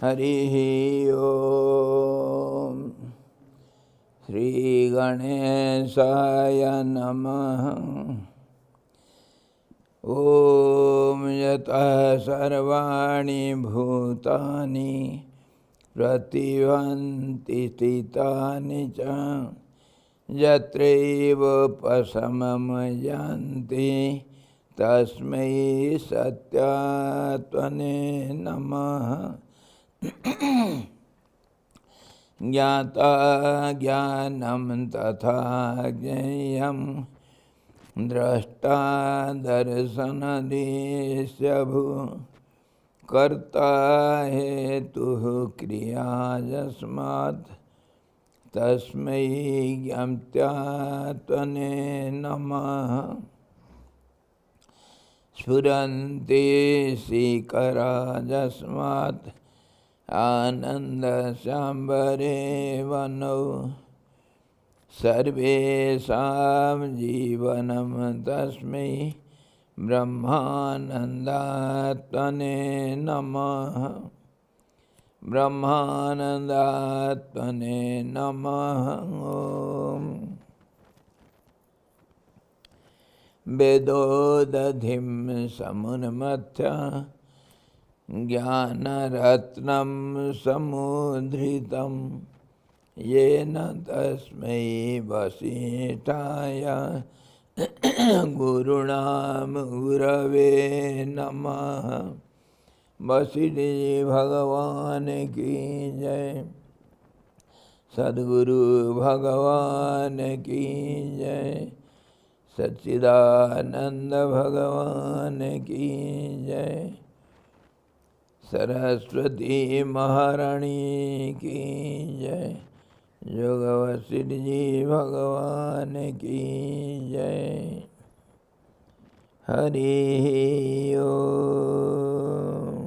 हरिः ओम। श्री गणेशाय नमः। ओम यतः सर्वाणि भूतानि प्रतिभान्ति स्थितानि च यत्रैव उपशममयान्ति तस्मै सत्यात्मने नमः। ज्ञाता ज्ञानं तथा ज्ञेयं द्रष्टा दर्शनदृश्यभू कर्ता हेतुः क्रिया यस्मात् तस्मै ज्ञात्यात्मने नमः। स्फुरन्ति शिखरा यस्मात् आनन्दसाम्बरे वनौ सर्वेषां जीवनं तस्मै ब्रह्मानन्दात्मने नमः। ब्रह्मानन्दात्मने नमः। ओम। वेदोदधिं समुन्मथ्य ज्ञानरत्नं समुद्रितं येन तस्मै वसिष्ठाय गुरुणां गुरवे नमः। वशिष्ठ भगवान की जय। सद्गुरु भगवान की जय। सच्चिदानंद भगवान की जय। सरस्वती महारानी की जय। जोग वशिष्ठ जी भगवान की जय। हरि ओम।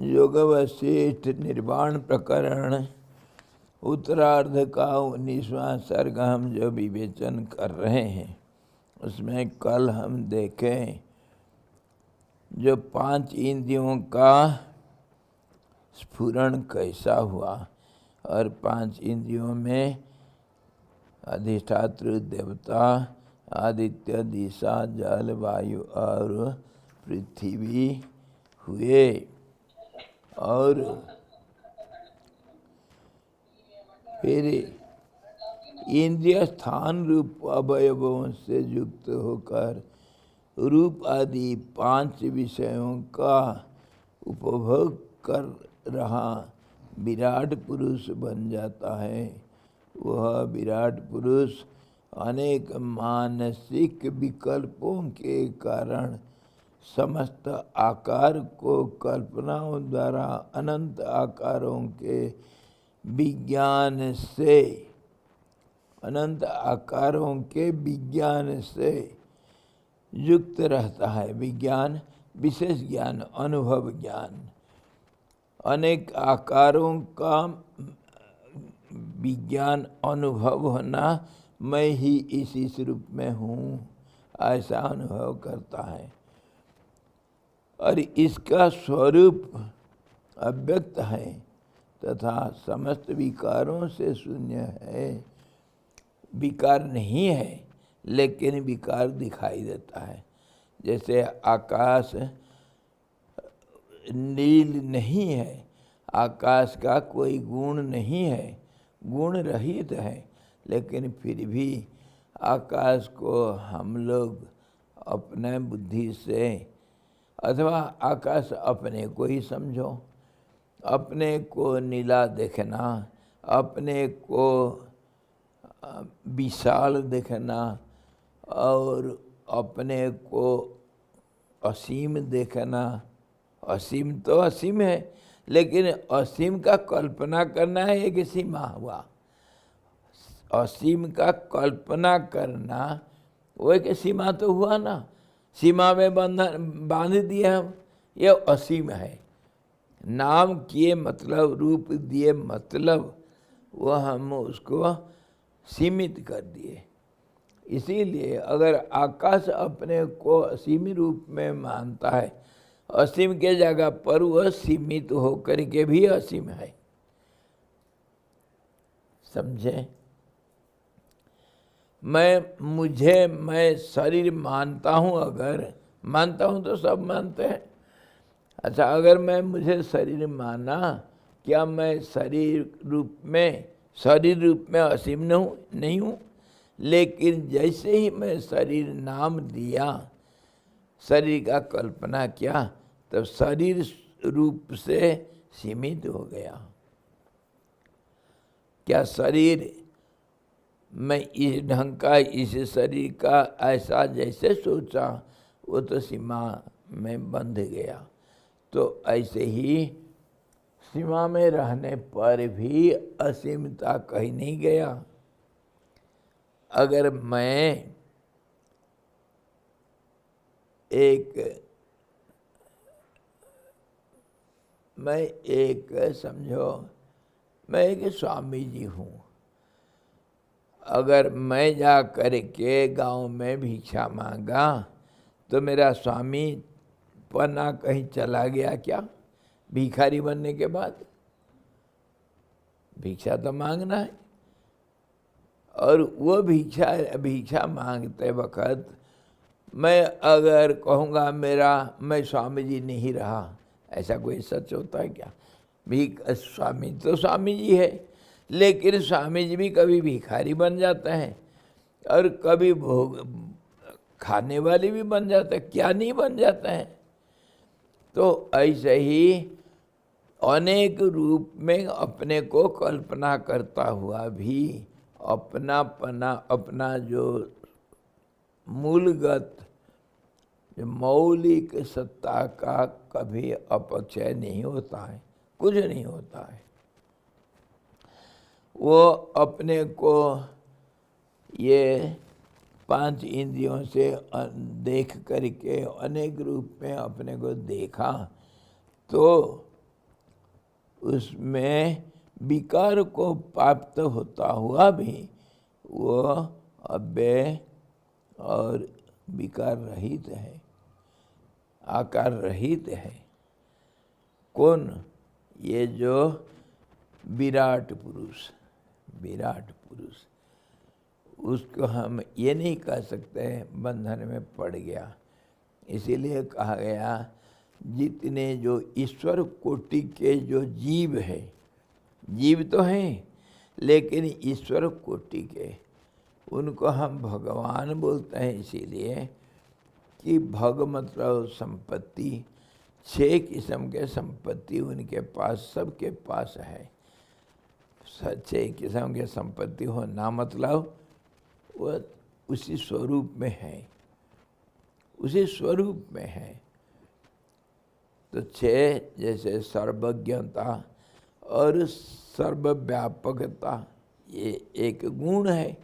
योग वशिष्ठ निर्वाण प्रकरण उत्तरार्ध का 19वां सर्ग हम जो विवेचन कर रहे हैं उसमें कल हम देखें जो 5 इंद्रियों का स्फुरण कैसा हुआ और 5 इंद्रियों में अधिष्ठातृ देवता आदित्य दिशा जल वायु और पृथ्वी हुए और फिर इंद्रिय स्थान रूप अवयवों से युक्त होकर रूप आदि 5 विषयों का उपभोग कर रहा विराट पुरुष बन जाता है। वह विराट पुरुष अनेक मानसिक विकल्पों के कारण समस्त आकार को कल्पनाओं द्वारा अनंत आकारों के विज्ञान से युक्त रहता है। विज्ञान विशेष ज्ञान, अनुभव ज्ञान। अनेक आकारों का विज्ञान अनुभव होना, मैं ही इसी स्वरूप में हूँ ऐसा अनुभव करता है और इसका स्वरूप अव्यक्त है तथा समस्त विकारों से शून्य है। विकार नहीं है लेकिन विकार दिखाई देता है। जैसे आकाश नील नहीं है, आकाश का कोई गुण नहीं है, गुण रहित है, लेकिन फिर भी आकाश को हम लोग अपने बुद्धि से अथवा आकाश अपने को ही समझो, अपने को नीला देखना, अपने को विशाल देखना और अपने को असीम देखना। असीम तो असीम है, लेकिन असीम का कल्पना करना है एक सीमा हुआ। असीम का कल्पना करना वो एक सीमा तो हुआ ना। सीमा में बंधन बांध दिए हम, ये असीम है। नाम किए मतलब, रूप दिए मतलब, वो हम उसको सीमित कर दिए। इसीलिए अगर आकाश अपने को असीम रूप में मानता है, असीम के जगह पर वह सीमित होकर के भी असीम है। समझे? मैं शरीर मानता हूँ, अगर मानता हूँ तो सब मानते हैं। अच्छा, अगर मैं मुझे शरीर माना, क्या मैं शरीर रूप में असीम नहीं हूँ? लेकिन जैसे ही मैं शरीर नाम दिया, शरीर का कल्पना किया, तब शरीर रूप से सीमित हो गया। क्या शरीर, मैं इस ढंग का, इस शरीर का ऐसा जैसे सोचा, वो तो सीमा में बंध गया। तो ऐसे ही सीमा में रहने पर भी असीमता कहीं नहीं गया। अगर मैं समझो, मैं एक स्वामी जी हूँ। अगर मैं जा कर के गाँव में भिक्षा मांगा, तो मेरा स्वामी पना कहीं चला गया क्या? भिखारी बनने के बाद भिक्षा तो मांगना है। और वो भिक्षा मांगते वक्त मैं अगर कहूँगा मैं स्वामी जी नहीं रहा, ऐसा कोई सच होता है क्या? स्वामी तो स्वामी जी है, लेकिन स्वामी जी भी कभी भिखारी बन जाते हैं और कभी भोग खाने वाले भी बन जाते हैं, क्या नहीं बन जाते हैं। तो ऐसे ही अनेक रूप में अपने को कल्पना करता हुआ भी अपना जो मूलगत, जो मौलिक सत्ता का कभी अपक्षय नहीं होता है, कुछ नहीं होता है। वो अपने को ये 5 इंद्रियों से देख करके अनेक रूप में अपने को देखा, तो उसमें विकार को प्राप्त होता हुआ भी वो अव्यय और विकार रहित है, आकार रहित है। कौन? ये जो विराट पुरुष, उसको हम ये नहीं कह सकते बंधन में पड़ गया। इसीलिए कहा गया, जितने जो ईश्वर कोटि के जो जीव है, जीव तो हैं, लेकिन ईश्वर कोटि के, उनको हम भगवान बोलते हैं। इसीलिए कि भग मतलब संपत्ति, 6 किस्म के संपत्ति उनके पास, सबके पास है। 6 किस्म के संपत्ति होना मतलब वह उसी स्वरूप में है, उसी स्वरूप में है। तो 6 जैसे सर्वज्ञता और सर्वव्यापकता, ये एक गुण है।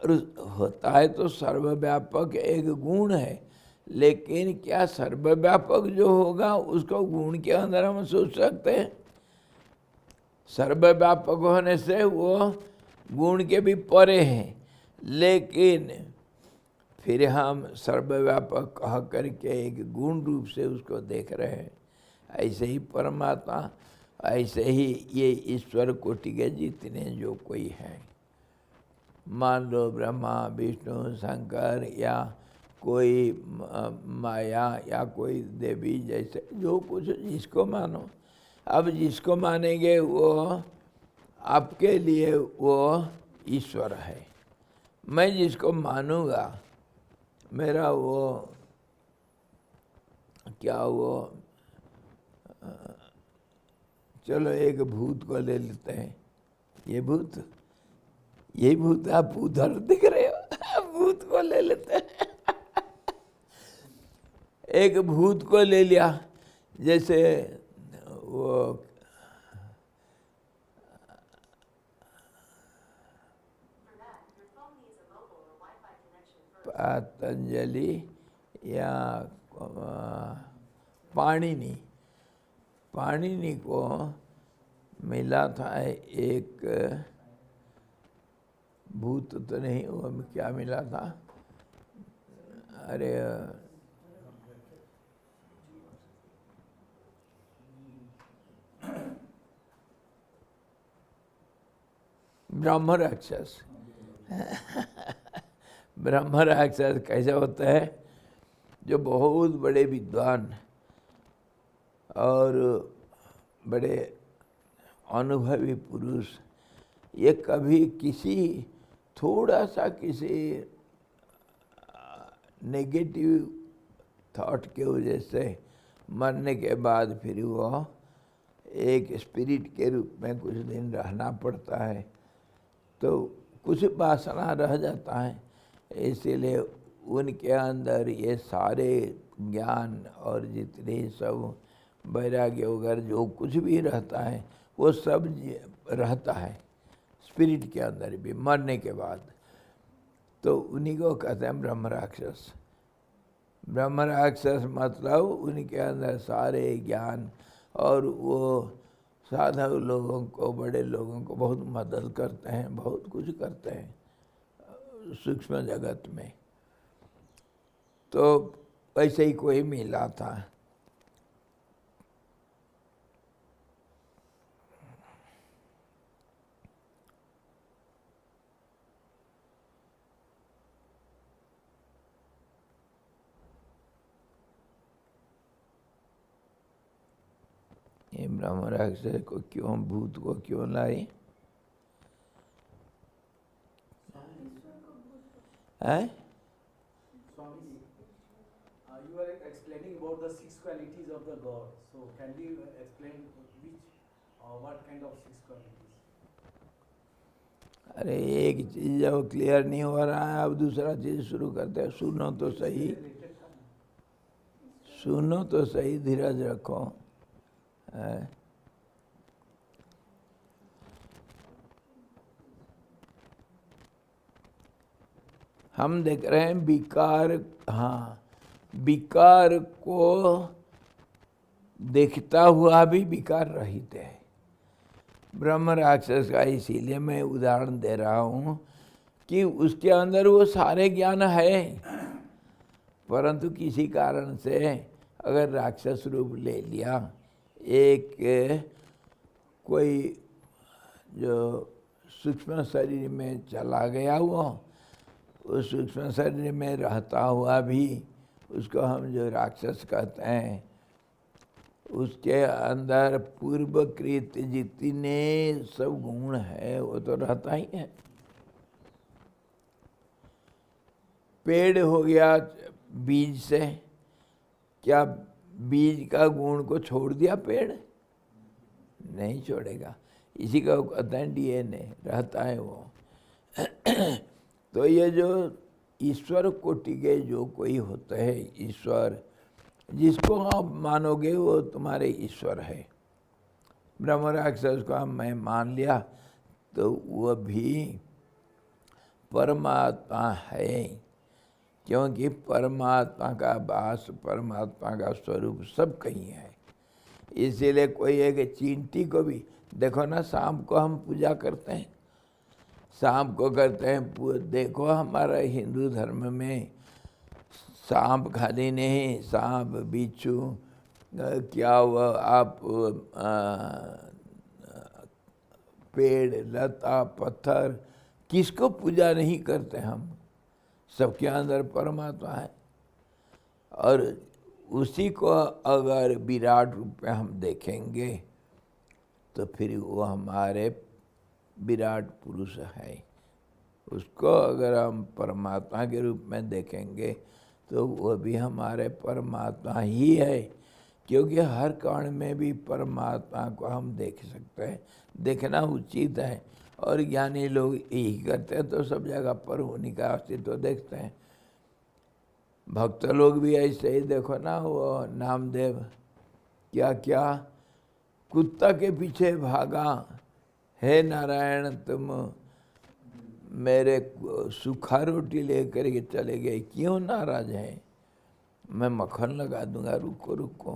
और होता है तो सर्वव्यापक एक गुण है, लेकिन क्या सर्वव्यापक जो होगा उसको गुण के अंदर हम सोच सकते हैं? सर्वव्यापक होने से वो गुण के भी परे हैं, लेकिन फिर हम सर्वव्यापक कह करके एक गुण रूप से उसको देख रहे हैं। ऐसे ही परमात्मा, ऐसे ही ये ईश्वर कोटि के जितने जो कोई हैं, मान लो ब्रह्मा विष्णु शंकर या कोई माया या कोई देवी, जैसे जो कुछ जिसको मानो। अब जिसको मानेंगे वो आपके लिए वो ईश्वर है। मैं जिसको मानूंगा, मेरा वो क्या, वो चलो एक भूत को ले लेते हैं। ये भूत, यही भूत, आप उधर दिख रहे हो, भूत को ले लेते हैं। एक भूत को ले लिया, जैसे वो पतंजलि या पाणिनि, पाणिनि को मिला था एक भूत तो नहीं, वो क्या मिला था, अरे ब्रह्म राक्षस। ब्रह्म राक्षस कैसा होता है, जो बहुत बड़े विद्वान और बड़े अनुभवी पुरुष, ये कभी किसी थोड़ा सा किसी नेगेटिव थॉट के वजह से मरने के बाद फिर वो एक स्पिरिट के रूप में कुछ दिन रहना पड़ता है, तो कुछ वासना रह जाता है, इसीलिए उनके अंदर ये सारे ज्ञान और जितने सब वैराग्य वगैरह जो कुछ भी रहता है वो सब रहता है स्पिरिट के अंदर भी मरने के बाद। तो उन्हीं को कहते हैं ब्रह्म राक्षस। ब्रह्म राक्षस मतलब उनके अंदर सारे ज्ञान, और वो साधक लोगों को, बड़े लोगों को बहुत मदद करते हैं, बहुत कुछ करते हैं सूक्ष्म जगत में। तो वैसे ही कोई मिला था। ये ब्रह्म राक्षस को क्यों, भूत को क्यों लाई है? You are explaining about the 6 qualities of the God. So can you explain which what kind of 6 qualities? अरे एक चीज जब क्लियर नहीं हो रहा है, अब दूसरा चीज शुरू करते हैं। सुनो तो सही, सुनो तो सही, धीरज रखो। हम देख रहे हैं विकार, हाँ, विकार को देखता हुआ भी विकार रहित है ब्रह्म राक्षस का। इसीलिए मैं उदाहरण दे रहा हूँ कि उसके अंदर वो सारे ज्ञान है, परंतु किसी कारण से अगर राक्षस रूप ले लिया, एक कोई जो सूक्ष्म शरीर में चला गया, वो उस सूक्ष्म शरीर में रहता हुआ भी उसको हम जो राक्षस कहते हैं, उसके अंदर पूर्वकृत जितने सब गुण है वो तो रहता ही है। पेड़ हो गया बीज से, क्या बीज का गुण को छोड़ दिया पेड़? नहीं छोड़ेगा। इसी का कहते हैं डीएनए, रहता है वो। तो ये जो ईश्वर कोटि के जो कोई होते हैं, ईश्वर जिसको आप मानोगे वो तुम्हारे ईश्वर है। ब्रह्म राक्षस को मैं मान लिया तो वह भी परमात्मा है, क्योंकि परमात्मा का वास, परमात्मा का स्वरूप सब कहीं है। इसीलिए कोई एक चींटी को भी देखो ना, शाम को हम पूजा करते हैं, शाम को करते हैं। देखो हमारा हिंदू धर्म में सांप खाली नहीं, सांप, बिच्छू, क्या हुआ, आप पेड़, लता, पत्थर, किसको पूजा नहीं करते हम? सबके अंदर परमात्मा है। और उसी को अगर विराट रूप में हम देखेंगे तो फिर वो हमारे विराट पुरुष है। उसको अगर हम परमात्मा के रूप में देखेंगे तो वो भी हमारे परमात्मा ही है, क्योंकि हर कण में भी परमात्मा को हम देख सकते हैं। देखना उचित है, और ज्ञानी लोग यही करते हैं, तो सब जगह पर उन्हीं का अस्तित्व देखते हैं। भक्त लोग भी ऐसे ही, देखो ना वो नामदेव क्या क्या कुत्ता के पीछे भागा, हे नारायण तुम मेरे सूखा रोटी लेकर के चले गए, क्यों नाराज है? मैं मक्खन लगा दूंगा, रुको रुको,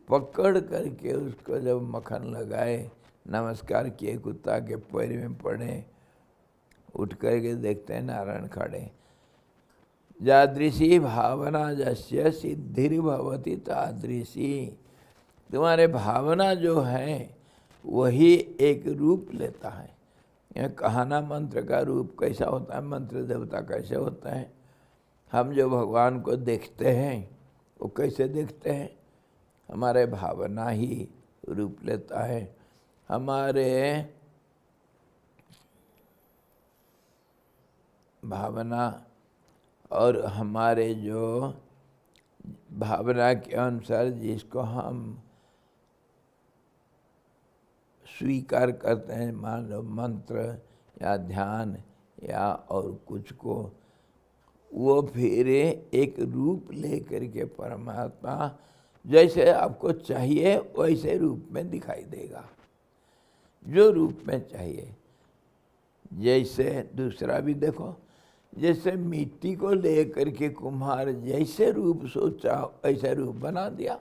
पकड़ करके उसको जब मक्खन लगाए, नमस्कार किए, कुत्ता के पैर में पड़े, उठ करके देखते हैं नारायण खड़े। यादृशी भावना जस्य सिद्धिर्भवति तादृशी। तुम्हारे भावना जो है वही एक रूप लेता है। यह कहना मंत्र का रूप कैसा होता है, मंत्र देवता कैसे होता है। हम जो भगवान को देखते हैं वो कैसे देखते हैं, हमारे भावना ही रूप लेता है। हमारे भावना और हमारे जो भावना के अनुसार जिसको हम स्वीकार करते हैं, मान लो मंत्र या ध्यान या और कुछ को, वो फिर एक रूप लेकर के परमात्मा जैसे आपको चाहिए वैसे रूप में दिखाई देगा, जो रूप में चाहिए। जैसे दूसरा भी देखो, जैसे मिट्टी को लेकर के कुम्हार जैसे रूप सोचा वैसे रूप बना दिया।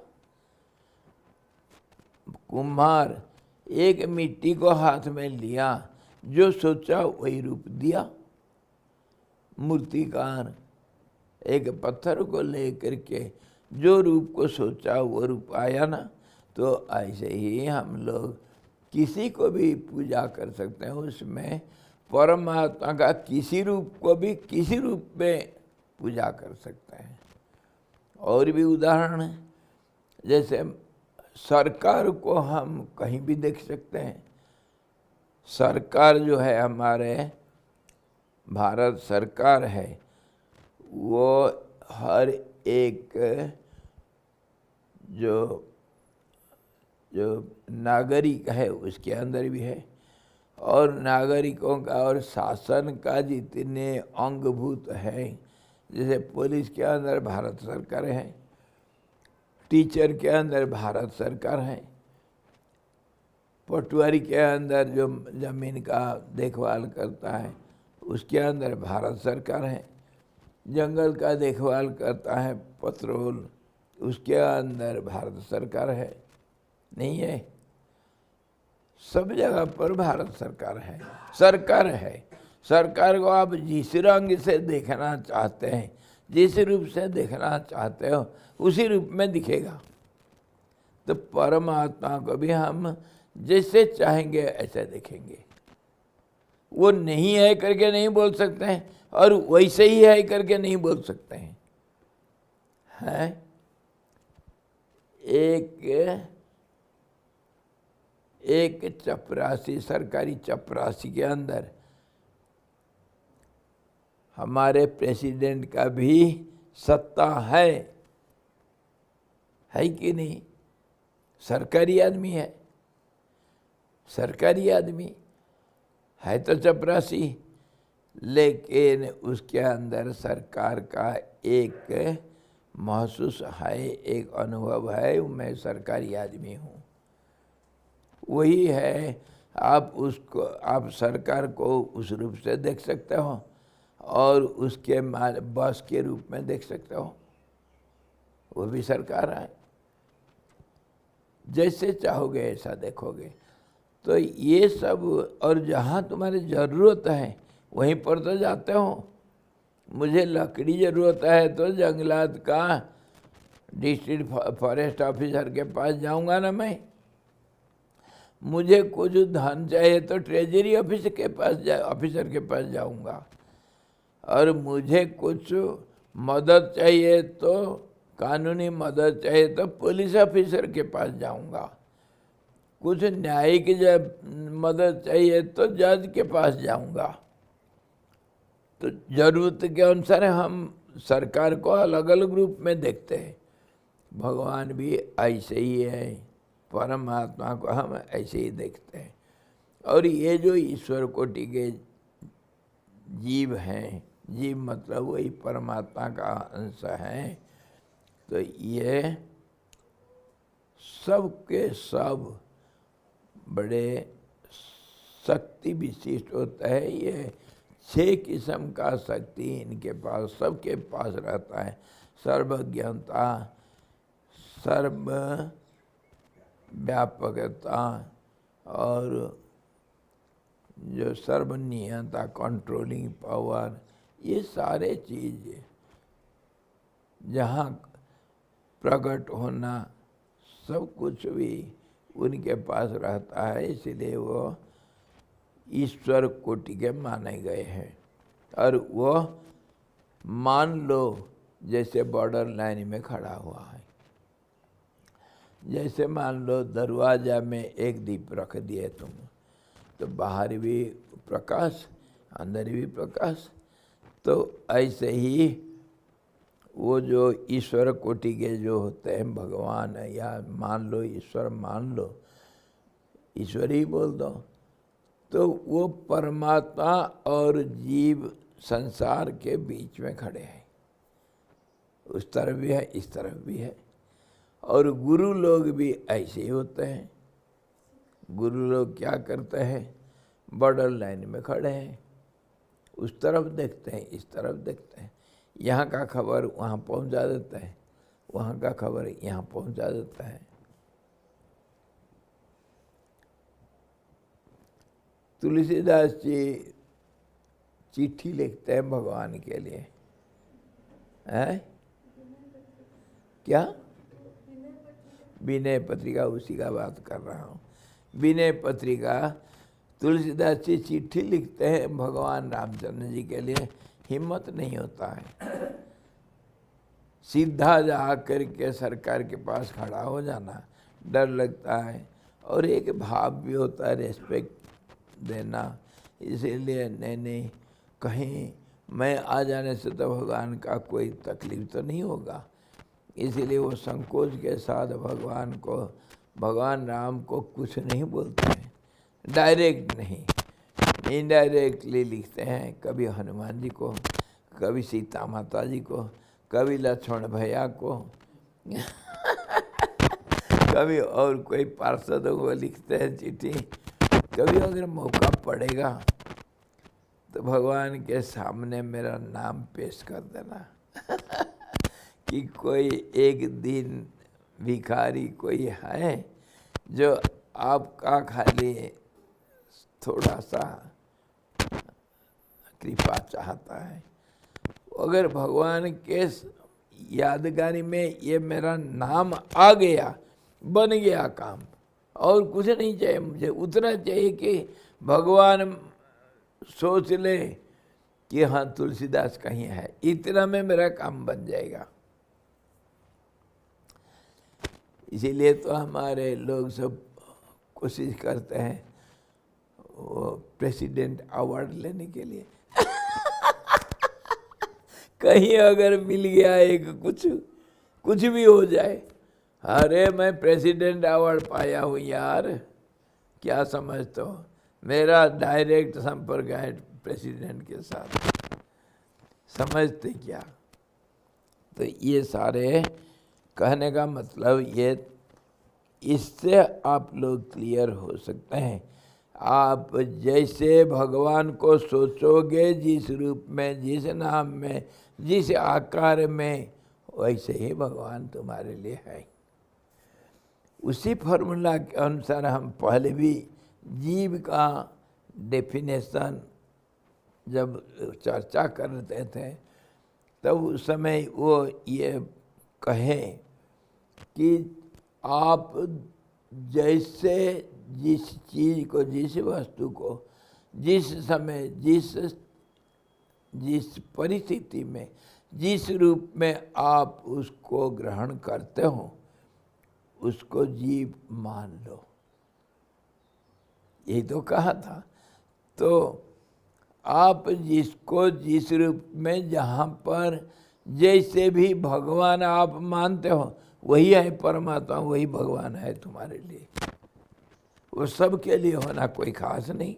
कुम्हार एक मिट्टी को हाथ में लिया, जो सोचा वही रूप दिया। मूर्तिकार एक पत्थर को लेकर के जो रूप को सोचा वो रूप आया ना। तो ऐसे ही हम लोग किसी को भी पूजा कर सकते हैं, उसमें परमात्मा का किसी रूप को भी किसी रूप में पूजा कर सकते हैं। और भी उदाहरण है, जैसे सरकार को हम कहीं भी देख सकते हैं। सरकार जो है हमारे भारत सरकार है, वो हर एक जो नागरिक है उसके अंदर भी है। और नागरिकों का और शासन का जितने अंगभूत हैं, जैसे पुलिस के अंदर भारत सरकार है, टीचर के अंदर भारत सरकार है, पटवारी के अंदर जो जमीन का देखभाल करता है उसके अंदर भारत सरकार है, जंगल का देखभाल करता है पेट्रोल, उसके अंदर भारत सरकार है। नहीं है, सब जगह पर भारत सरकार है। सरकार है, सरकार को आप जिस रंग से देखना चाहते हैं, जिस रूप से देखना चाहते हो उसी रूप में दिखेगा। तो परमात्मा को भी हम जैसे चाहेंगे ऐसे देखेंगे। वो नहीं है करके नहीं बोल सकते हैं और वैसे ही है करके नहीं बोल सकते हैं। है एक चपरासी, सरकारी चपरासी के अंदर हमारे प्रेसिडेंट का भी सत्ता है कि नहीं? सरकारी आदमी है, सरकारी आदमी है तो चपरासी, लेकिन उसके अंदर सरकार का एक महसूस है, एक अनुभव है, मैं सरकारी आदमी हूँ। वही है, आप सरकार को उस रूप से देख सकते हो और उसके बॉस के रूप में देख सकते हो, वो भी सरकार है। जैसे चाहोगे ऐसा देखोगे। तो ये सब, और जहाँ तुम्हारी ज़रूरत है वहीं पर तो जाते हो। मुझे लकड़ी ज़रूरत है तो जंगलात का डिस्ट्रिक्ट फॉरेस्ट ऑफिसर के पास जाऊंगा ना मैं। मुझे कुछ धन चाहिए तो ट्रेजरी ऑफिसर के पास जाऊंगा। और मुझे कुछ मदद चाहिए तो कानूनी मदद चाहिए तो पुलिस ऑफिसर के पास जाऊंगा। कुछ न्यायिक मदद चाहिए तो जज के पास जाऊंगा। तो जरूरत के अनुसार हम सरकार को अलग अलग रूप में देखते हैं। भगवान भी ऐसे ही है, परमात्मा को हम ऐसे ही देखते हैं। और ये जो ईश्वर कोटि के जीव हैं, जीव मतलब वही परमात्मा का अंश है, तो ये सब के सब बड़े शक्ति विशिष्ट होता है। ये 6 किस्म का शक्ति इनके पास, सबके पास रहता है। सर्वज्ञता, सर्व व्यापकता और जो सर्वनियंता, कंट्रोलिंग पावर, ये सारे चीज़ जहाँ प्रकट होना, सब कुछ भी उनके पास रहता है, इसलिए वो ईश्वर कोटि के माने गए हैं। और वो मान लो जैसे बॉर्डर लाइन में खड़ा हुआ है, जैसे मान लो दरवाजा में एक दीप रख दिए तुम, तो बाहर भी प्रकाश, अंदर भी प्रकाश। तो ऐसे ही वो जो ईश्वर कोटि के जो होते हैं भगवान, या मान लो ईश्वर, मान लो ईश्वर ही बोल दो, तो वो परमात्मा और जीव संसार के बीच में खड़े हैं। उस तरफ भी है, इस तरफ भी है। और गुरु लोग भी ऐसे ही होते हैं। गुरु लोग क्या करते हैं, बॉर्डर लाइन में खड़े हैं, उस तरफ देखते हैं, इस तरफ देखते हैं, यहाँ का खबर वहाँ पहुँचा देता है, वहाँ का खबर यहाँ पहुँचा देता है। तुलसीदास जी चिट्ठी लिखते हैं भगवान के लिए, है क्या? विनय पत्रिका, उसी का बात कर रहा हूँ। विनय पत्रिका, तुलसीदास जी चिट्ठी लिखते हैं भगवान रामचंद्र जी के लिए। हिम्मत नहीं होता है सीधा जा कर के सरकार के पास खड़ा हो जाना, डर लगता है। और एक भाव भी होता है रेस्पेक्ट देना, इसीलिए नहीं कहीं मैं आ जाने से तो भगवान का कोई तकलीफ तो नहीं होगा, इसीलिए वो संकोच के साथ भगवान राम को कुछ नहीं बोलते हैं, डायरेक्ट नहीं, इनडायरेक्टली लिखते हैं। कभी हनुमान जी को, कभी सीता माता जी को, कभी लक्ष्मण भैया को कभी और कोई पार्षदों को लिखते हैं चिट्ठी। कभी अगर मौका पड़ेगा तो भगवान के सामने मेरा नाम पेश कर देना कि कोई एक दिन भिखारी कोई है जो आपका खाली थोड़ा सा कृपा चाहता है। अगर भगवान के यादगारी में ये मेरा नाम आ गया, बन गया काम, और कुछ नहीं चाहिए मुझे। उतना चाहिए कि भगवान सोच ले कि हाँ तुलसीदास कहीं है, इतना में मेरा काम बन जाएगा। इसीलिए तो हमारे लोग सब कोशिश करते हैं वो प्रेसिडेंट अवार्ड लेने के लिए कहीं अगर मिल गया एक कुछ भी हो जाए, अरे मैं प्रेसिडेंट अवार्ड पाया हूँ यार, क्या समझते हो, मेरा डायरेक्ट संपर्क है प्रेसिडेंट के साथ, समझते क्या? तो ये सारे कहने का मतलब ये, इससे आप लोग क्लियर हो सकते हैं। आप जैसे भगवान को सोचोगे, जिस रूप में, जिस नाम में, जिस आकार में, वैसे ही भगवान तुम्हारे लिए है। उसी फॉर्मूला के अनुसार हम पहले भी जीव का डेफिनेशन जब चर्चा करते थे, तब उस समय वो ये कहें कि आप जैसे जिस चीज़ को, जिस वस्तु को, जिस समय, जिस परिस्थिति में, जिस रूप में आप उसको ग्रहण करते हो, उसको जीव मान लो, यही तो कहा था। तो आप जिसको जिस रूप में, जहाँ पर जैसे भी भगवान आप मानते हो, वही है परमात्मा, वही भगवान है तुम्हारे लिए। वो सब के लिए होना कोई खास नहीं।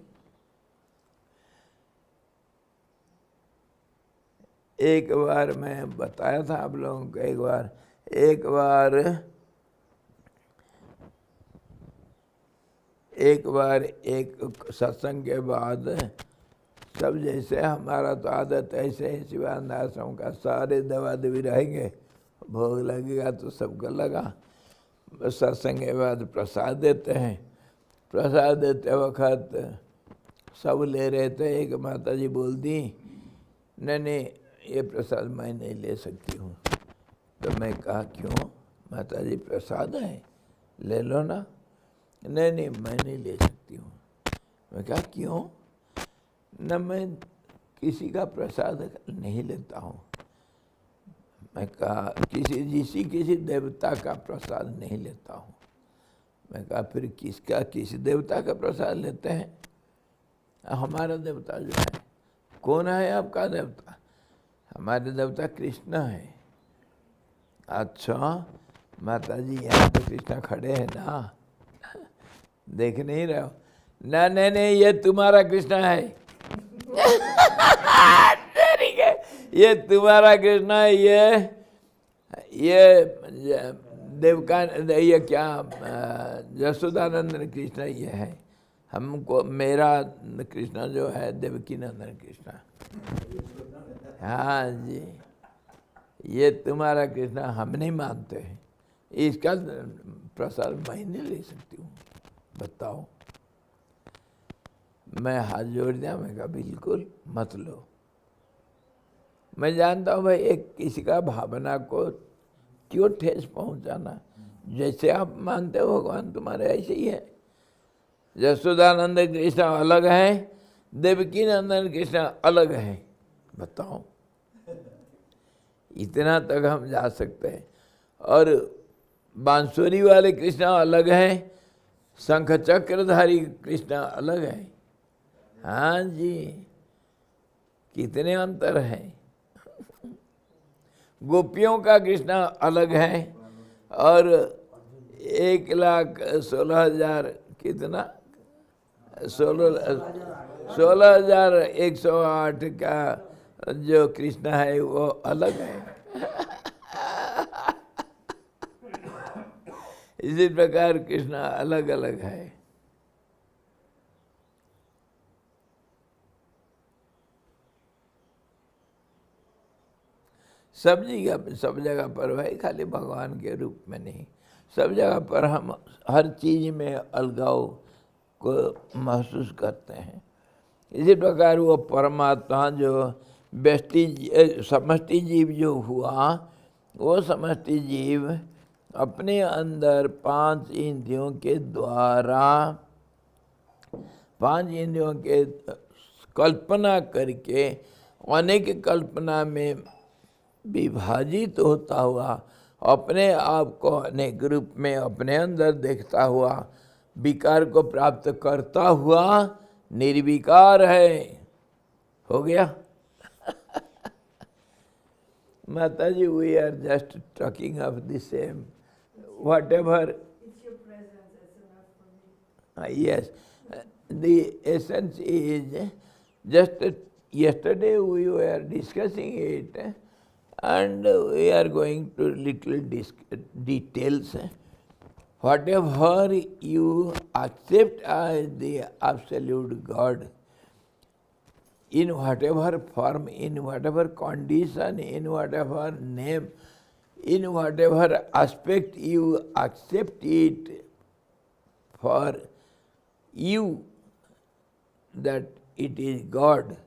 एक बार मैं बताया था आप लोगों को, एक बार एक सत्संग के बाद सब, जैसे हमारा तो आदत ऐसे ही शिवानंद आश्रम का, सारे दवा दवी रहेंगे, भोग लगेगा तो सबको लगा। सत्संग के बाद प्रसाद देते हैं। प्रसाद देते वक्त सब ले रहे थे, एक माता जी बोल दी, नहीं ये प्रसाद मैं नहीं ले सकती हूँ। तो मैं कहा क्यों माता जी, प्रसाद है ले लो ना। नहीं मैं नहीं ले सकती हूँ। मैं कहा क्यों? न मैं किसी का प्रसाद नहीं लेता हूँ। मैं कहा किसी देवता का प्रसाद नहीं लेता हूँ। मैं कहा फिर किसी देवता का प्रसाद लेते हैं? हमारा देवता जो है, कौन है आपका देवता? हमारे देवता कृष्ण है। अच्छा माता जी यहाँ तो कृष्ण खड़े हैं ना, देख नहीं रहे हो? ना नहीं ये तुम्हारा कृष्ण है। ठीक है, ये तुम्हारा कृष्ण है, ये देवका, ये क्या यशोदानंदन कृष्ण ये है। हमको मेरा कृष्ण जो है देवकी नंदन कृष्ण। हाँ जी, ये तुम्हारा कृष्ण हम नहीं मानते हैं, इसका प्रसाद मैं नहीं ले सकती हूँ। बताओ। मैं हाथ जोड़ दिया, मैं कहा बिल्कुल मत लो। मैं जानता हूँ भाई एक किसी का भावना को क्यों ठेस पहुँचाना। जैसे आप मानते हो भगवान तुम्हारे ऐसे ही है। यशोदानंद कृष्ण अलग है, देवकी नंदन कृष्ण अलग है। बताओ, इतना तक हम जा सकते हैं। और बांसुरी वाले कृष्ण अलग हैं, शंख चक्रधारी कृष्ण अलग है। हाँ जी, कितने अंतर हैं। गोपियों का कृष्ण अलग है और 1,16,000 कितना 16,108 का जो कृष्ण है वो अलग है। इसी प्रकार कृष्ण अलग अलग है। सब जगह पर भाई, खाली भगवान के रूप में नहीं, सब जगह पर हम हर चीज़ में अलगाव को महसूस करते हैं। इसी प्रकार वो परमात्मा जो समष्टि जीव जो हुआ, वो समष्टि जीव अपने अंदर 5 इंद्रियों के द्वारा, 5 इंद्रियों के कल्पना करके अनेक कल्पना में विभाजित होता हुआ अपने आप को अनेक रूप में अपने अंदर देखता हुआ विकार को प्राप्त करता हुआ निर्विकार है। हो गया। माता जी, we are just talking of the same whatever. It's your presence, it's enough for me. Yes, the essence is just yesterday we were discussing it and we are going to little details. Whatever you accept as the absolute God, in whatever form, in whatever condition, in whatever name, in whatever aspect you accept it for you, that it is God,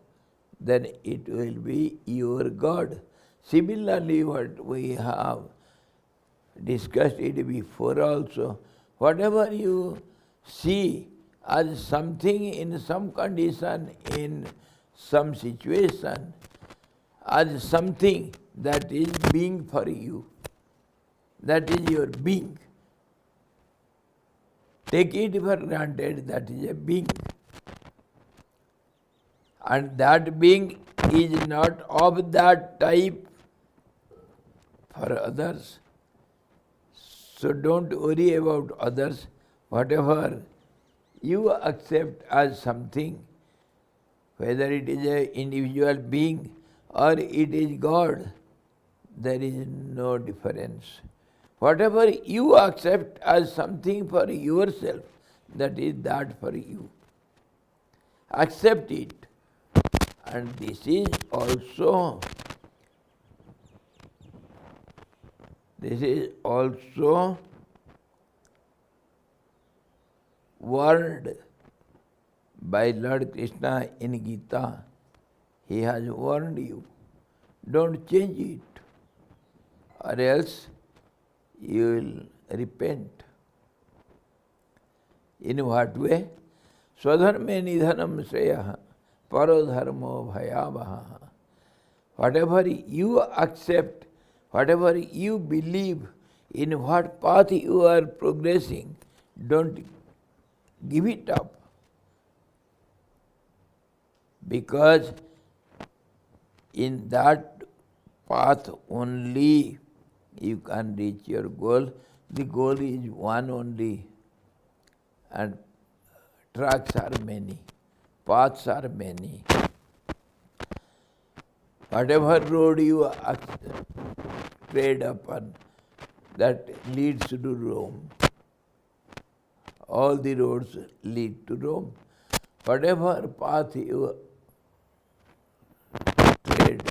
then it will be your God. Similarly, what we have discussed it before also, whatever you see as something in some condition, in some situation, as something that is being for you, that is your being. Take it for granted that is a being. And that being is not of that type for others. So don't worry about others. Whatever you accept as something, whether it is an individual being or it is God, there is no difference. Whatever you accept as something for yourself, that is that for you. Accept it. And this is also warned by Lord Krishna in Gita. He has warned you. Don't change it, or else you will repent. In what way? Swadharme nidhanam shreyah parodharmo bhayavaha. Whatever you accept, whatever you believe, in what path you are progressing, don't give it up. Because in that path only you can reach your goal. The goal is one only, and tracks are many, paths are many. Whatever road you tread upon, that leads to Rome. All the roads lead to Rome. Whatever path you tread,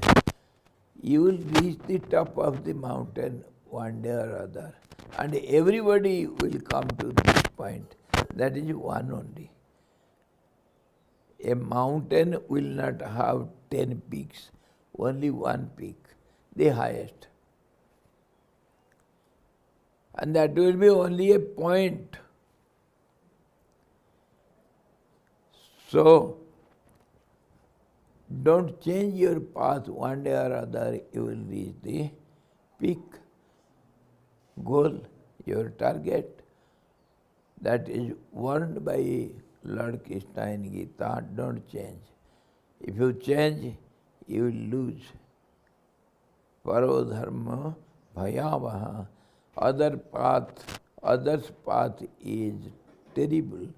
you will reach the top of the mountain one day or other. And everybody will come to this point. That is one only. A mountain will not have 10 peaks, only one peak, the highest. And that will be only a point. So, don't change your path. One day or other you will reach the peak, goal, your target. That is warned by Lord Krishna in Gita. Don't change. If you change, you will lose. Parodharma bhayavaha. Others' path is terrible.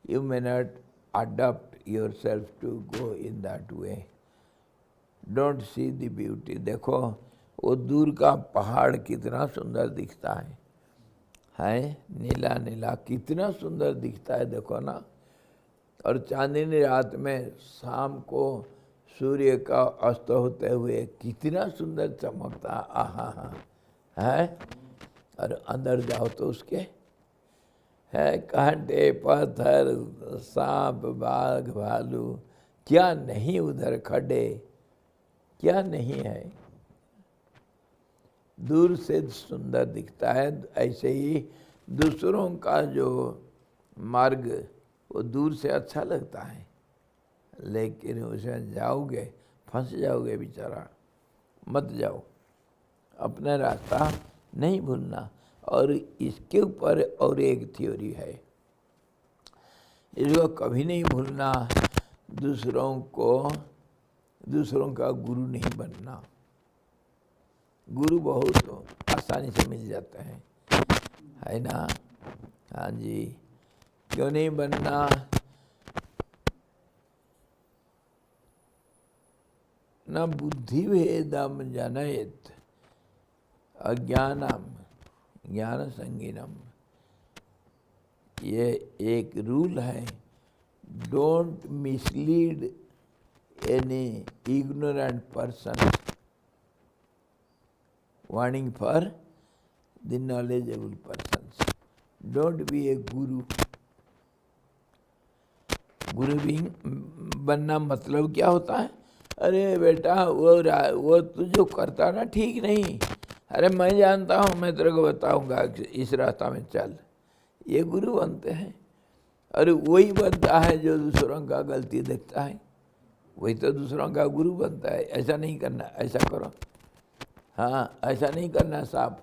You may not adapt yourself to go in that way. Don't see the beauty. देखो वो दूर का पहाड़ कितना सुंदर दिखता है नीला नीला, कितना सुंदर दिखता है, देखो ना। और चांदनी रात में शाम को सूर्य का अस्त होते हुए कितना सुंदर चमकता, आहा है। और अंदर जाओ तो उसके है कांटे पत्थर सांप बाघ भालू, क्या नहीं उधर खड़े, क्या नहीं है। दूर से सुंदर दिखता है। ऐसे ही दूसरों का जो मार्ग वो दूर से अच्छा लगता है, लेकिन उसमें जाओगे फंस जाओगे बेचारा। मत जाओ, अपना रास्ता नहीं भूलना। और इसके ऊपर और एक थ्योरी है, इसको कभी नहीं भूलना, दूसरों का गुरु नहीं बनना। गुरु बहुत आसानी से मिल जाते हैं, है ना। हाँ जी, क्यों नहीं बनना। न बुद्धि भेदम जनयत अज्ञानम ज्ञान संगीनम। ये एक रूल है, don't mislead any ignorant person. Warning for the knowledgeable persons. Don't be a guru. गुरु भी बनना मतलब क्या होता है? अरे बेटा वो तू जो करता ना ठीक नहीं, अरे मैं जानता हूँ, मैं तेरे को बताऊंगा, इस रास्ता में चल। ये गुरु बनते हैं। अरे वही बनता है जो दूसरों का गलती देखता है, वही तो दूसरों का गुरु बनता है। ऐसा नहीं करना, ऐसा करो, हाँ ऐसा नहीं करना साहब।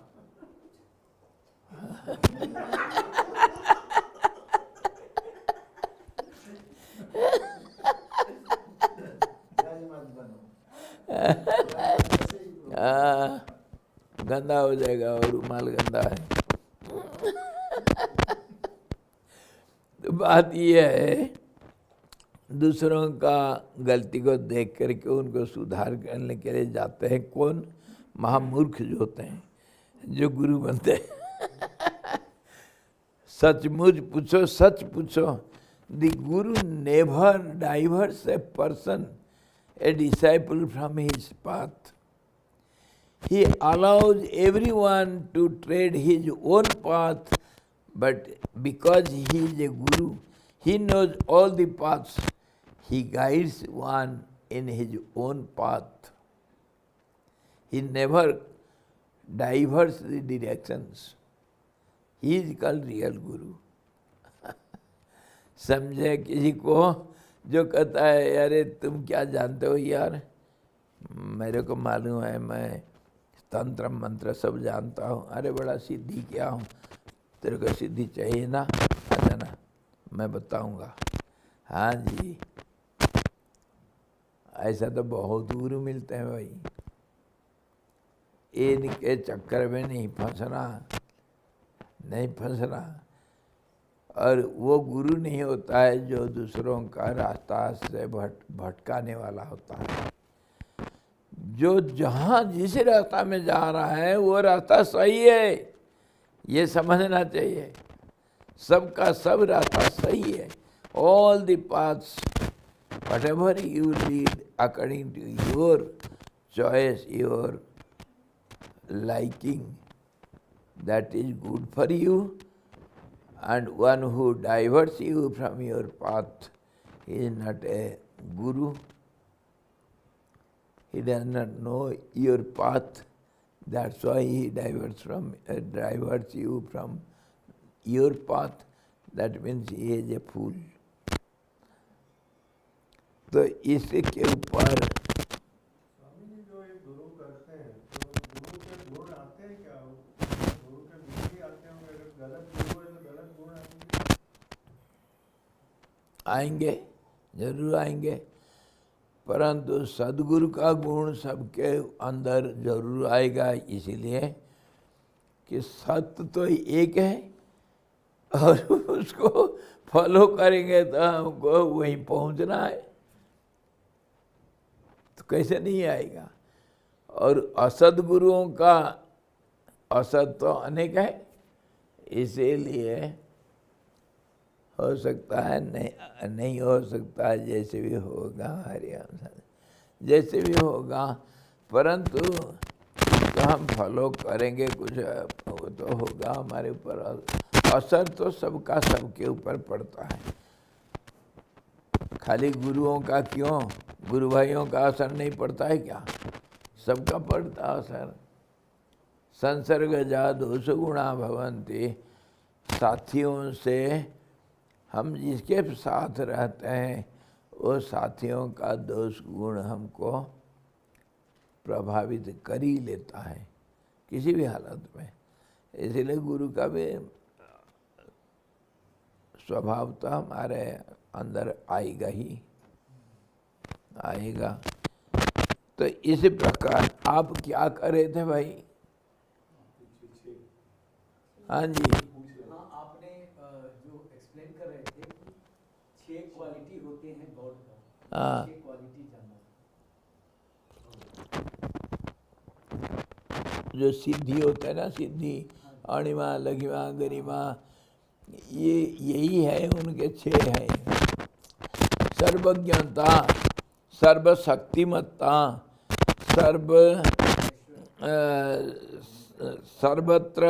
गंदा हो जाएगा और रुमाल गंदा है। तो बात यह है, दूसरों का गलती को देख करके उनको सुधार करने के लिए जाते हैं। कौन? महामूर्ख जो होते हैं, जो गुरु बनते हैं। सचमुच पूछो, सच पूछो, the Guru never diverse a person, a disciple from his path. He allows everyone to tread his own path but because he is a guru, he knows all the paths. He guides one in his own path. He never diverts the directions. He is called real guru. समझे किसी को जो कहता है अरे तुम क्या जानते हो यार, मेरे को मालूम है, मैं तंत्र मंत्र सब जानता हूँ, अरे बड़ा सिद्धि क्या हूँ, तेरे को सिद्धि चाहिए ना, आ जाना मैं बताऊँगा। हाँ जी, ऐसा तो बहुत गुरु मिलते हैं भाई। इनके चक्कर में नहीं फंसना, नहीं फंसना। और वो गुरु नहीं होता है जो दूसरों का रास्ता से भटकाने वाला होता है। जो जहाँ जिस रास्ता में जा रहा है वो रास्ता सही है, ये समझना चाहिए। सबका सब रास्ता सही है। All the paths, whatever you lead according to your choice, your liking, that is good for you. And one who diverts you from your path is not a guru. He does not know your path. That's why he diverts you from your path. That means he is a fool. तो इसके ऊपर स्वामी जी जो ये गुरु करते हैं तो गुरु के गुण आते हैं क्या? गुरु के गुण भी आते होंगे, अगर गलत गुरु है तो गलत गुण आएंगे? आएंगे, जरूर आएंगे, परंतु सदगुरु का गुण सबके अंदर जरूर आएगा, इसीलिए कि सत्य तो एक है और उसको फॉलो करेंगे तो हमको वहीं पहुंचना है, तो कैसे नहीं आएगा। और असद गुरुओं का असद तो अनेक है, इसीलिए हो सकता है नहीं हो सकता है, जैसे भी होगा हरियाणा जैसे भी होगा, परंतु तो हम फॉलो करेंगे, कुछ वो तो होगा हमारे ऊपर। असर तो सबका सबके ऊपर पड़ता है, खाली गुरुओं का क्यों, गुरु भाइयों का असर नहीं पड़ता है क्या? सबका पड़ता असर। संसर्गजा दोष गुणा भवन्ति, साथियों से हम जिसके साथ रहते हैं वो साथियों का दोष गुण हमको प्रभावित कर ही लेता है किसी भी हालत में। इसलिए गुरु का भी स्वभाव तो हमारे अंदर आएगा ही आएगा। तो इस प्रकार आप क्या कर रहे थे भाई? हाँ जी, हाँ, आपने जो एक्सप्लेन कर रहे थे कि 6 क्वालिटी होते हैं गॉड का, हाँ 6 क्वालिटी जानना। जो सिद्धि होता है ना, सिद्धि, अणिमा, लघिमा, गरिमा, ये यही है, उनके 6 है। सर्वज्ञता, सर्वशक्तिमत्ता, सर्वत्र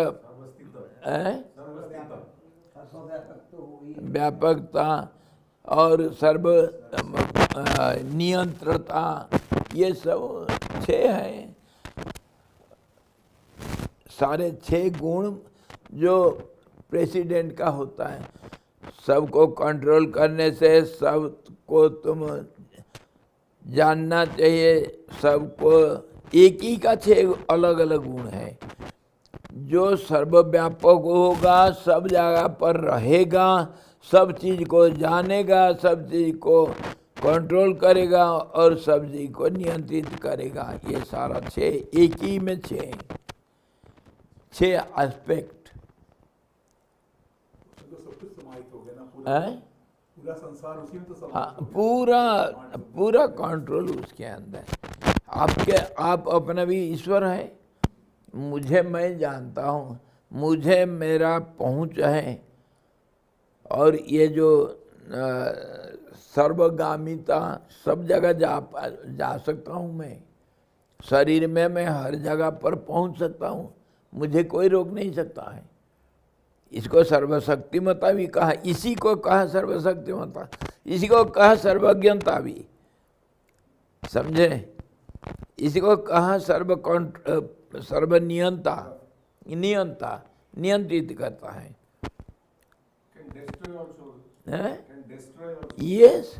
व्यापकता और सर्व नियंत्रता, ये सब 6 हैं। सारे 6 गुण जो प्रेसिडेंट का होता है, सबको कंट्रोल करने से सबको तुम जानना चाहिए, सबको एक ही का 6 अलग अलग गुण है। जो सर्वव्यापक होगा, सब जगह पर रहेगा, सब चीज़ को जानेगा, सब चीज़ को कंट्रोल करेगा और सब चीज़ को नियंत्रित करेगा। ये सारा 6 एक ही में 6 एस्पेक्ट है। पूरा संसार उसी में तो हाँ, पूरा कंट्रोल उसके अंदर। आप अपना भी ईश्वर है। मुझे मैं जानता हूँ, मुझे मेरा पहुँच है, और ये जो सर्वगामिता, सब जगह जा सकता हूँ मैं। शरीर में मैं हर जगह पर पहुँच सकता हूँ, मुझे कोई रोक नहीं सकता है। इसको सर्वशक्तिमता भी कहा, इसी को कहा सर्वशक्तिमता, इसी को कहा सर्वज्ञता भी, समझे? इसी को कहा सर्वनियंता, नियंता, नियंत्रित करता है। यस,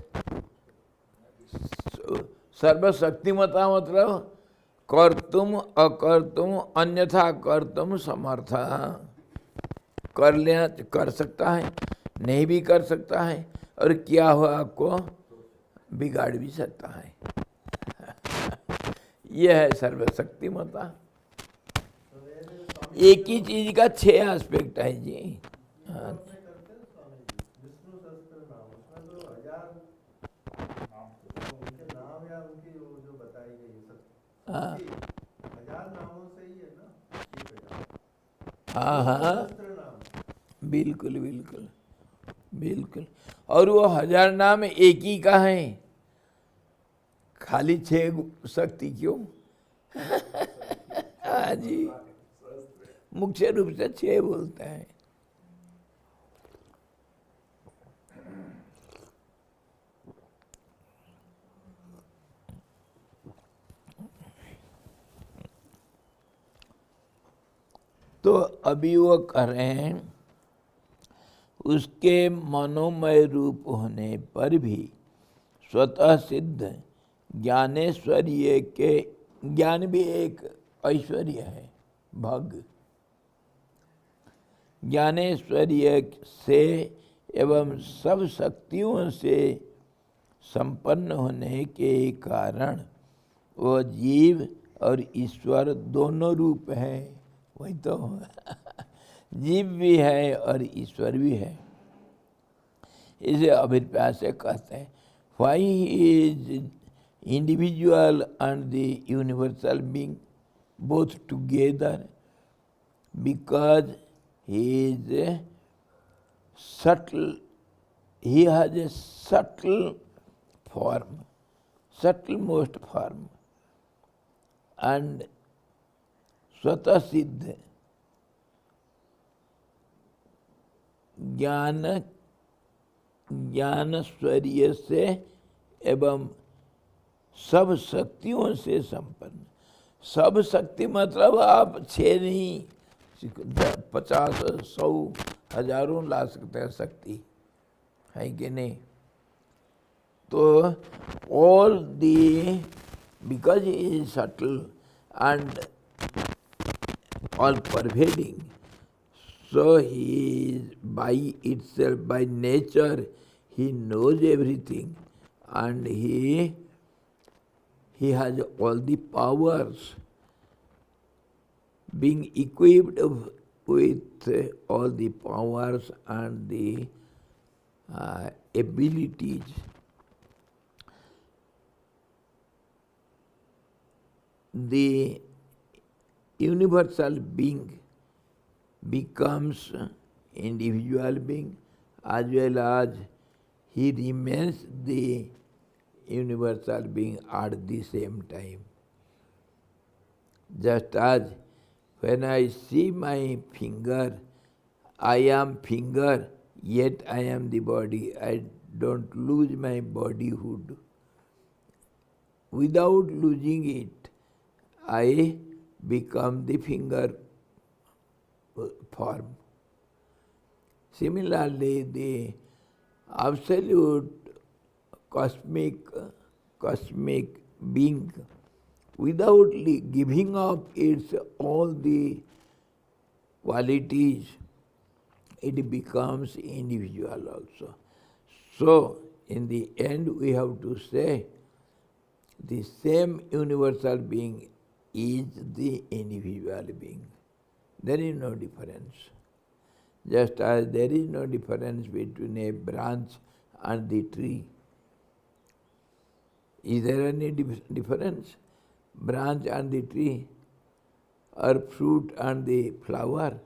सर्वशक्तिमता मतलब कर्तुम अकर्तुम अन्यथा कर्तुम समर्थ, कर लेना कर सकता है, नहीं भी कर सकता है, और क्या हुआ आपको बिगाड़ भी सकता है। यह है सर्वशक्तिमता। एक ही चीज का 6 एस्पेक्ट है जी। हाँ, हाँ, हाँ, हाँ, बिल्कुल बिल्कुल बिल्कुल। और वो 1000 नाम एक ही का है, खाली 6 शक्ति क्यों? हाँ जी, मुख्य रूप से 6 बोलते हैं। तो अभी वो कर रहे हैं, उसके मनोमय रूप होने पर भी स्वतः सिद्ध ज्ञानेश्वर्य के, ज्ञान भी एक ऐश्वर्य है, भग ज्ञानेश्वर्य से एवं सब शक्तियों से संपन्न होने के कारण वो जीव और ईश्वर दोनों रूप है। वही तो जीव भी है और ईश्वर भी है। इसे अभिप्राय से कहते हैं, why he is individual and the universal being both together, because he is subtle, he has a subtle form, subtlemost form, and स्वतः सिद्ध ज्ञानश्वर्य से एवं सब शक्तियों से संपन्न। सब शक्ति मतलब आप 6 नहीं, 50, 100, हजारों ला सकते हैं शक्ति, है कि नहीं? तो all the, because he is subtle and all pervading, so he is by itself, by nature, he knows everything, and he has all the powers, being equipped with all the powers and the abilities. The universal being becomes individual being as well as he remains the universal being at the same time. Just as when I see my finger, I am finger, yet I am the body. I don't lose my bodyhood. Without losing it, I become the finger form. Similarly, the absolute cosmic being, without giving up its all the qualities, it becomes individual also. So, in the end, we have to say the same universal being is the individual being. There is no difference. Just as there is no difference between a branch and the tree. Is there any difference? Branch and the tree, or fruit and the flower?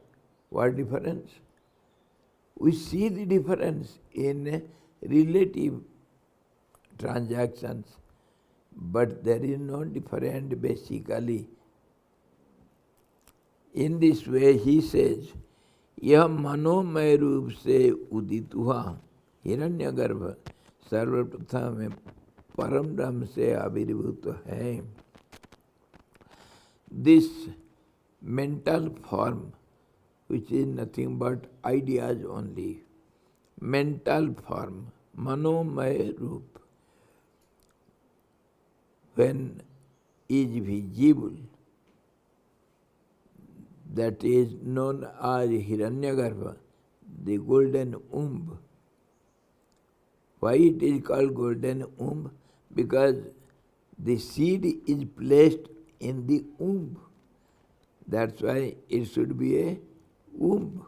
What difference? We see the difference in relative transactions, but there is no difference basically. In this way, he says, यह मनोमय रूप से उदित हुआ हिरण्यगर्भ सर्वप्रथम में परम ब्रह्म से आविर्भूत है। This mental form, which is nothing but ideas only, mental form, manomaya roop, when is visible, that is known as Hiranyagarbha, the golden womb. Why it is called golden womb? Because the seed is placed in the womb. That's why it should be a womb,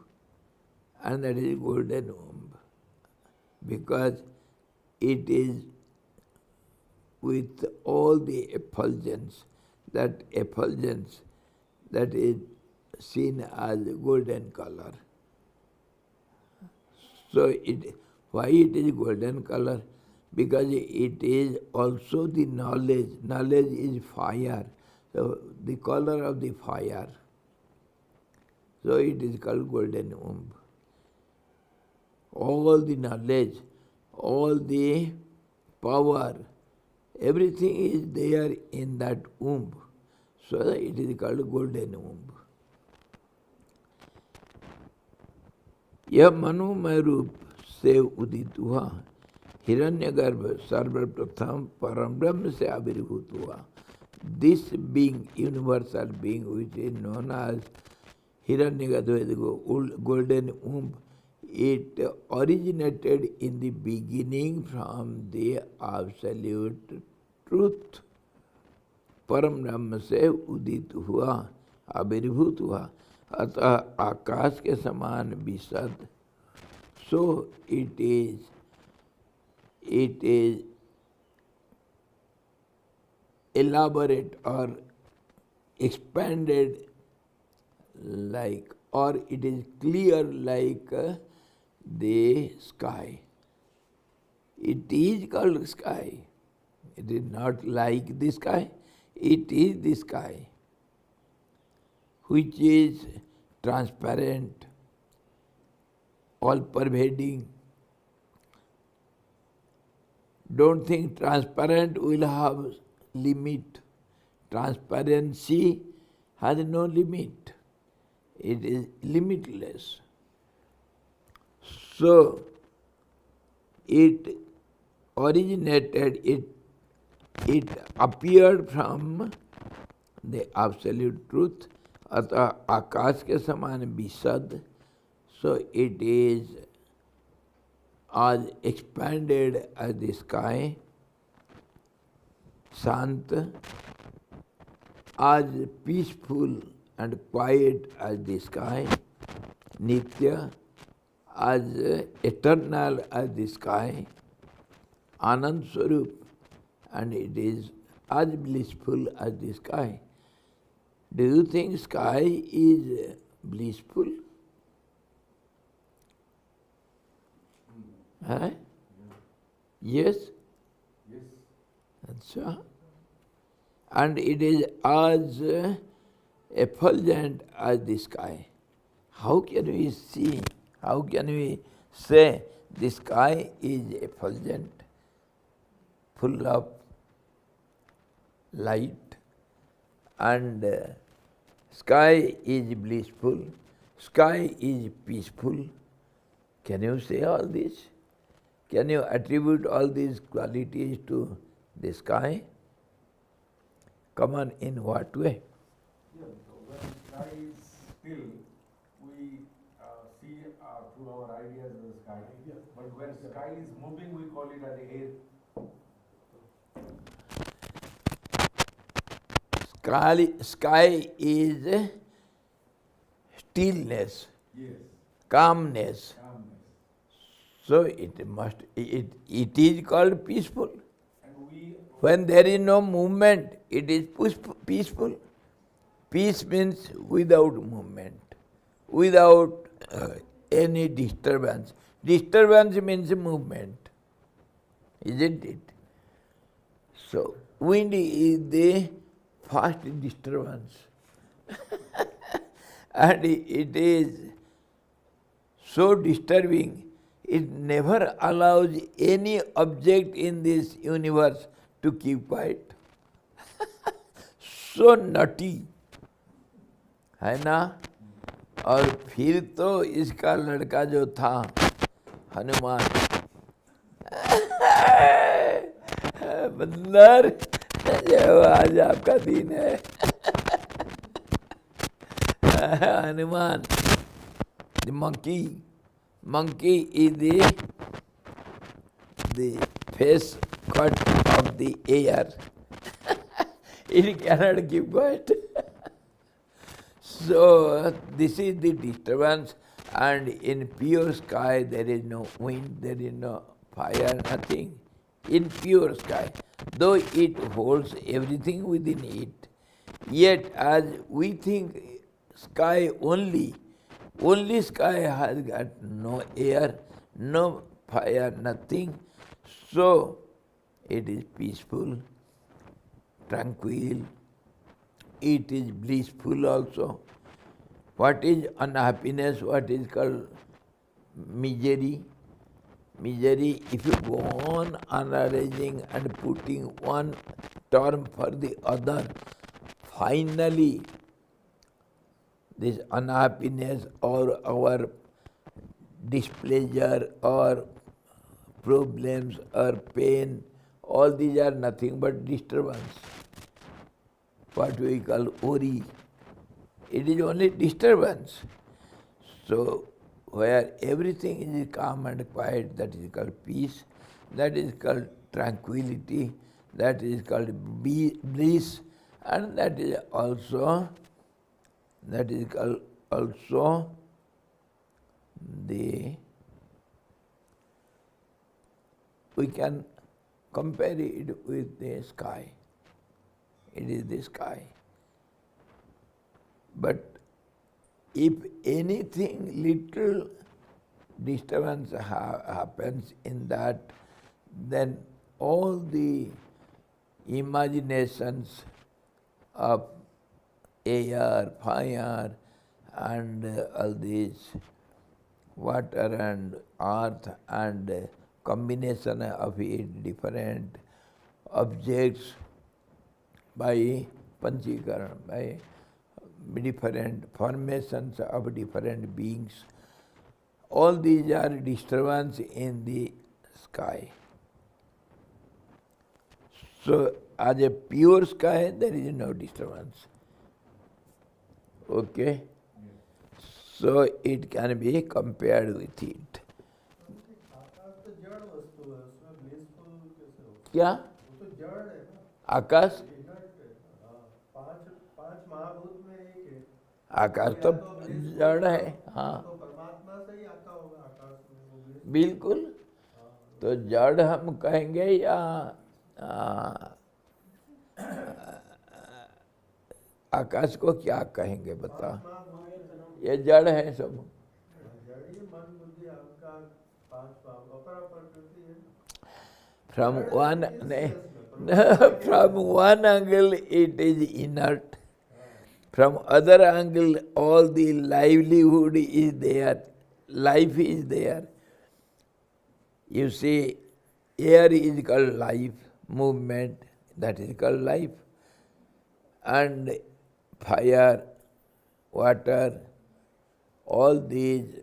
and that is golden womb, because it is with all the effulgence, that effulgence that is seen as golden color. So why it is golden color? Because it is also the knowledge. Knowledge is fire. So the color of the fire. So it is called golden womb. All the knowledge, all the power, everything is there in that womb. So it is called golden womb. यह मनोमय रूप से उदित हुआ हिरण्यगर्भ सर्वप्रथम परम ब्रह्म से आविर्भूत हुआ. This being, universal being, which is known as Hiranyagarbha, the golden womb, it originated in the beginning from the absolute truth. परम ब्रह्म से उदित हुआ, आविर्भूत हुआ, अतः आकाश के समान विशद. So it is elaborate or expanded like, or it is clear like the sky. It is called sky. It is not like the sky. It is the sky, which is transparent, all-pervading. Don't think transparent will have limit. Transparency has no limit. It is limitless. So, it originated, it appeared from the absolute truth, अतः आकाश के समान विशद. So it is as expanded as the sky, शांत, as peaceful and quiet as the sky, nitya, as eternal as the sky, Anand Swarup, and it is as blissful as the sky. Do you think sky is blissful? Huh? Yes? Yes. Achha. And it is as effulgent as the sky. How can we see, how can we say the sky is effulgent, full of light, and sky is blissful, sky is peaceful? Can you say all this? Can you attribute all these qualities to the sky? Come on, in what way? Yeah, when sky is still, we see through our ideas of the sky. Yeah. But when sky is moving, we call it as the air. Sky is stillness, Yes. calmness. Calmness. So it is called peaceful. And we, When there is no movement, it is peaceful. Peace means without movement, without any disturbance. Disturbance means movement, isn't it? So wind is the first disturbance. And it is so disturbing, it never allows any object in this universe to keep quiet. So nutty, है ना? और फिर तो इसका लड़का जो था हनुमान, बंदर, जो आज आपका दिन है, Hanuman, the monkey is the face cut of the air. It cannot keep quiet. So this is the disturbance, and in pure sky there is no wind, there is no fire, nothing. In pure sky, though it holds everything within it, yet as we think sky only sky has got no air, no fire, nothing. So it is peaceful, tranquil, it is blissful also. What is unhappiness? What is called misery? Misery, if you go on analyzing and putting one term for the other, finally this unhappiness or our displeasure or problems or pain, all these are nothing but disturbance. What we call worry. It is only disturbance. So, where everything is calm and quiet, that is called peace, that is called tranquility, that is called bliss, and that is called also we can compare it with the sky. It is the sky. But if anything little disturbance happens in that, then all the imaginations of air, fire, and all these water and earth and combination of it, different objects by panchikaran, by different formations of different beings. All these are disturbance in the sky. So, as a pure sky, there is no disturbance. Okay? So, it can be compared with it. क्या? आकाश? आकाश तो जड़ है, हाँ, बिल्कुल. तो जड़ हम कहेंगे या आकाश को क्या कहेंगे बता? ये जड़ है सब. From one angle it is inert. From other angle, all the livelihood is there, life is there. You see, air is called life, movement, that is called life. And fire, water, all these,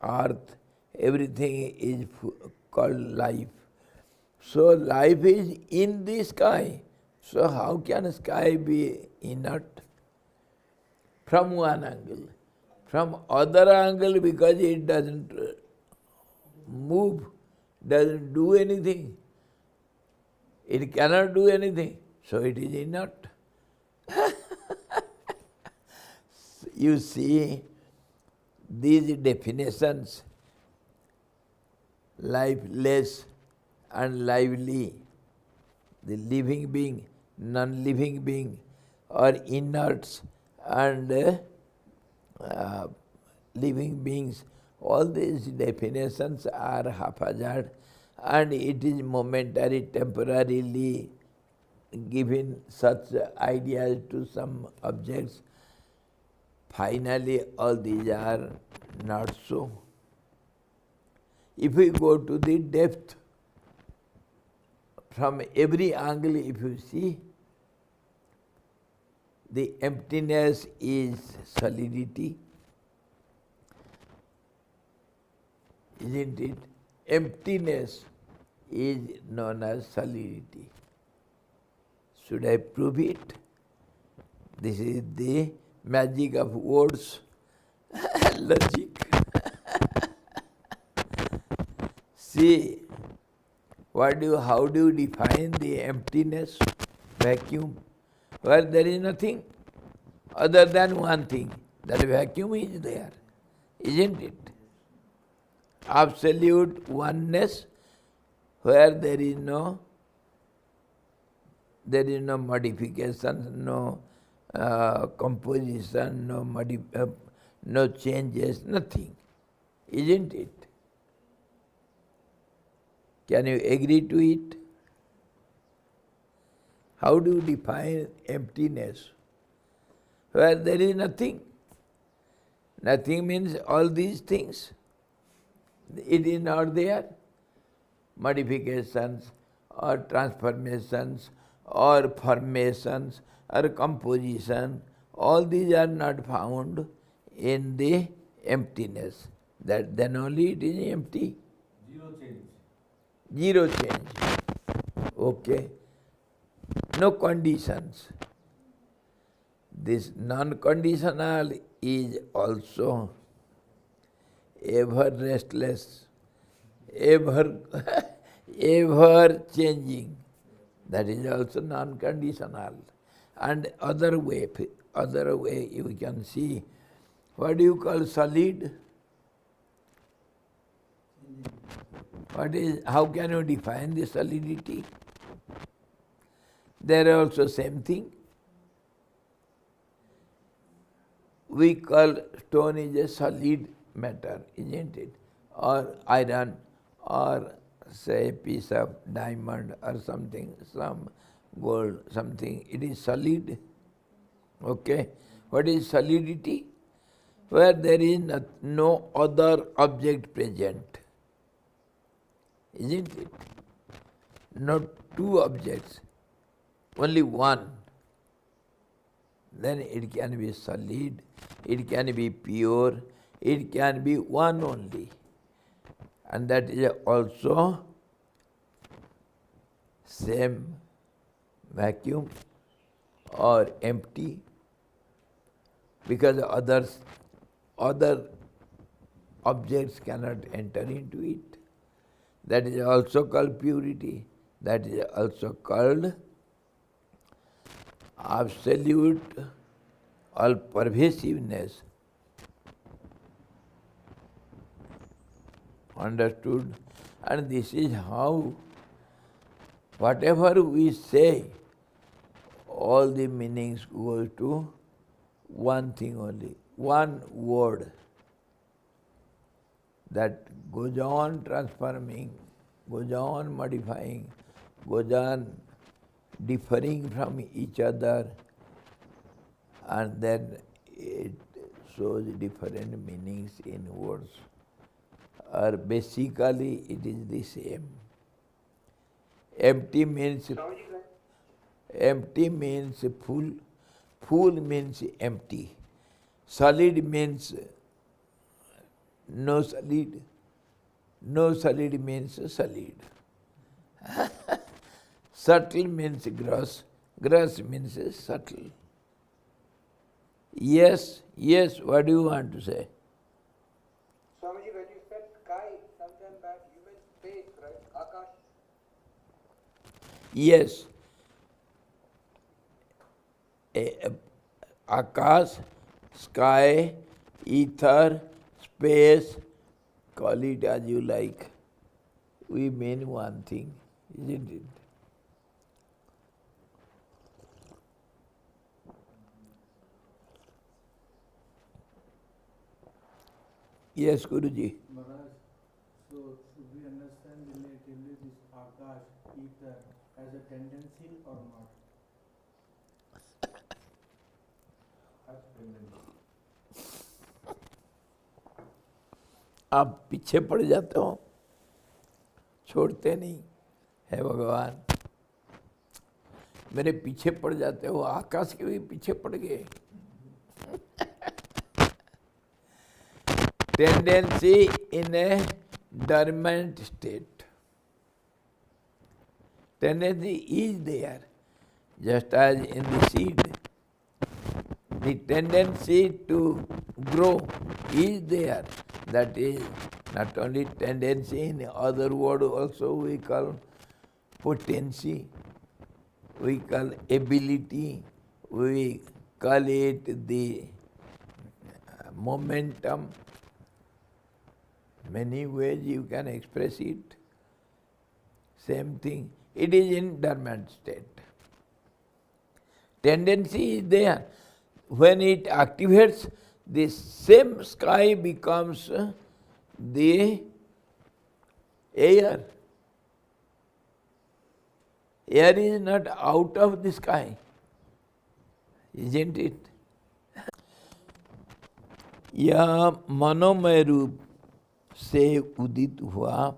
earth, everything is called life. So life is in the sky. So how can sky be inert? From one angle. From other angle, because it doesn't move, doesn't do anything. It cannot do anything. So it is inert. You see, these definitions, lifeless and lively, the living being, non-living being, or inerts and living beings, all these definitions are haphazard, and it is momentary, temporarily given such ideas to some objects. Finally, all these are not so. if we go to the depth, from every angle if you see, the emptiness is solidity, isn't it? Emptiness is known as solidity. Should I prove it? This is the magic of words, logic. See, how do you define the emptiness, vacuum, where there is nothing other than one thing, that vacuum is there, isn't it? Absolute oneness, where there is no modification, no composition, no changes, nothing, isn't it? Can you agree to it? How do you define emptiness? Where there is nothing. Nothing means all these things. It is not there. Modifications or transformations or formations or composition, all these are not found in the emptiness. That then only it is empty. Zero change. Zero change. Okay. No conditions. This non-conditional is also ever restless, ever changing. That is also non-conditional. And other way you can see, what do you call solid? How can you define the solidity? There are also same thing. We call stone is a solid matter, isn't it? Or iron, or say a piece of diamond or something, some gold, something. It is solid. Okay. What is solidity? Where there is no other object present. Isn't it? Not two objects, only one. Then it can be solid, it can be pure, it can be one only. And that is also same vacuum or empty, because other objects cannot enter into it. That is also called purity. That is also called absolute all-pervasiveness. Understood? And this is how, whatever we say, all the meanings go to one thing only, one word that goes on transforming, goes on modifying, goes on differing from each other, and then it shows different meanings in words. Or basically it is the same. Empty means full, full means empty. Solid means no solid. No solid means solid. Subtle means gross. Gross means subtle. Yes, what do you want to say? Swamiji, when you said sky sometime back, you meant space, right? Akash? Yes. Akash, sky, ether, space, call it as you like. We mean one thing, isn't it? Yes, Guruji. Maharaj, so should we understand relatively this Akash, ether, as a tendency or not? आप पीछे पड़ जाते हो. छोड़ते नहीं है भगवान। मेरे पीछे पड़ जाते हो, आकाश के भी पीछे पड़ गए। Tendency in A dormant state. Tendency is there, just as in the seed. The tendency to grow is there. That is not only tendency, in other word also we call potency, we call ability, we call it the momentum. Many ways you can express it. Same thing. It is in dormant state. Tendency is there. When it activates, the same sky becomes the air. Air is not out of the sky, isn't it? यह मनोमय रूप से उदित हुआ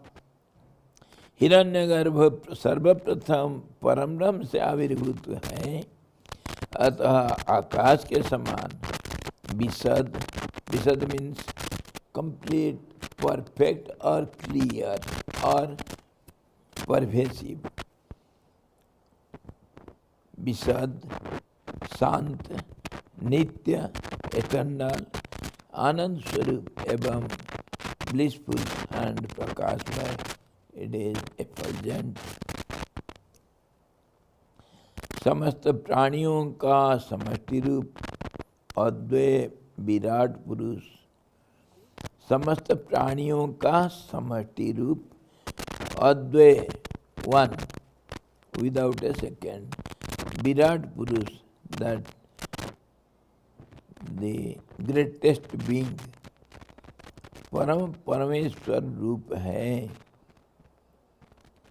हिरण्यगर्भ सर्वप्रथम परम ब्रह्म से आविर्भूत है, अतः आकाश के समान विशद, विशद मीन्स कंप्लीट, परफेक्ट और क्लियर और परवेसिव, विशद, शांत, नित्य, एटर्नल, आनंद स्वरूप एवं ब्लिसफुल एंड प्रकाशमय, इट इज एफल्जेंट। समस्त प्राणियों का समष्टि रूप अद्वय विराट पुरुष, समस्त प्राणियों का समष्टि रूप अद्वय, वन विदाउट ए सेकेंड, विराट पुरुष, दैट द ग्रेटेस्ट बीइंग, परम परमेश्वर रूप है,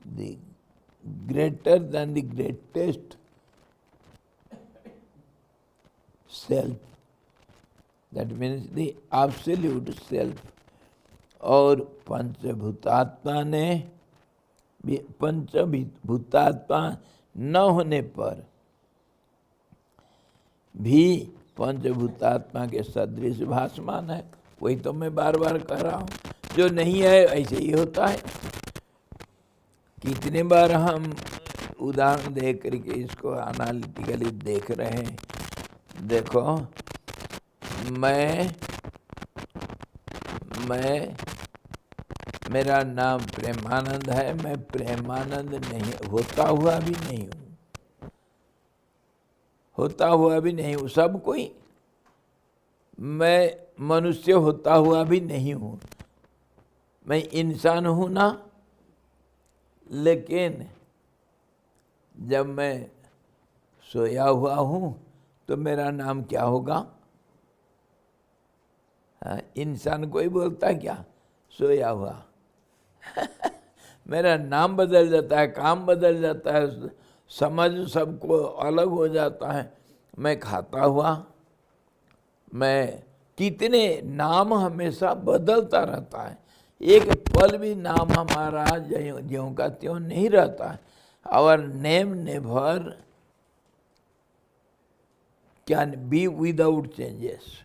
the greater than the greatest self, that means the absolute self. और पंचभूतात्मा ने, पंचभूतात्मा न होने पर भी पंचभूतात्मा के सदृश भासमान है। वही तो मैं बार बार कह रहा हूँ, जो नहीं है ऐसे ही होता है। कितने बार हम उदाहरण दे करके इसको एनालिटिकली देख रहे हैं। देखो, मैं मेरा नाम प्रेमानंद है, मैं प्रेमानंद नहीं, होता हुआ भी नहीं हूँ, होता हुआ भी नहीं हूँ सब कोई। मैं मनुष्य होता हुआ भी नहीं हूँ, मैं इंसान हूँ ना। लेकिन जब मैं सोया हुआ हूँ तो मेरा नाम क्या होगा? इंसान कोई बोलता क्या? सोया हुआ। मेरा नाम बदल जाता है, काम बदल जाता है, समझ सबको अलग हो जाता है। मैं खाता हुआ, मैं कितने नाम हमेशा बदलता रहता है। एक पल भी नाम हमारा ज्यों का त्यों नहीं रहता है। Our name never can be without changes.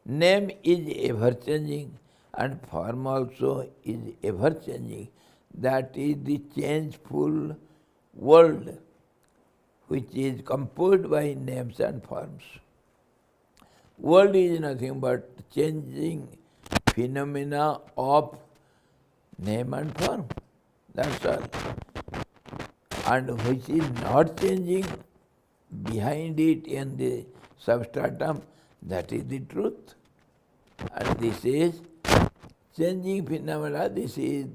Name is ever changing and form also is ever changing. That is the changeful world which is composed by names and forms. World is nothing but changing phenomena of name and form. That's all. And which is not changing, behind it in the substratum, that is the truth. And this is changing phenomena. This is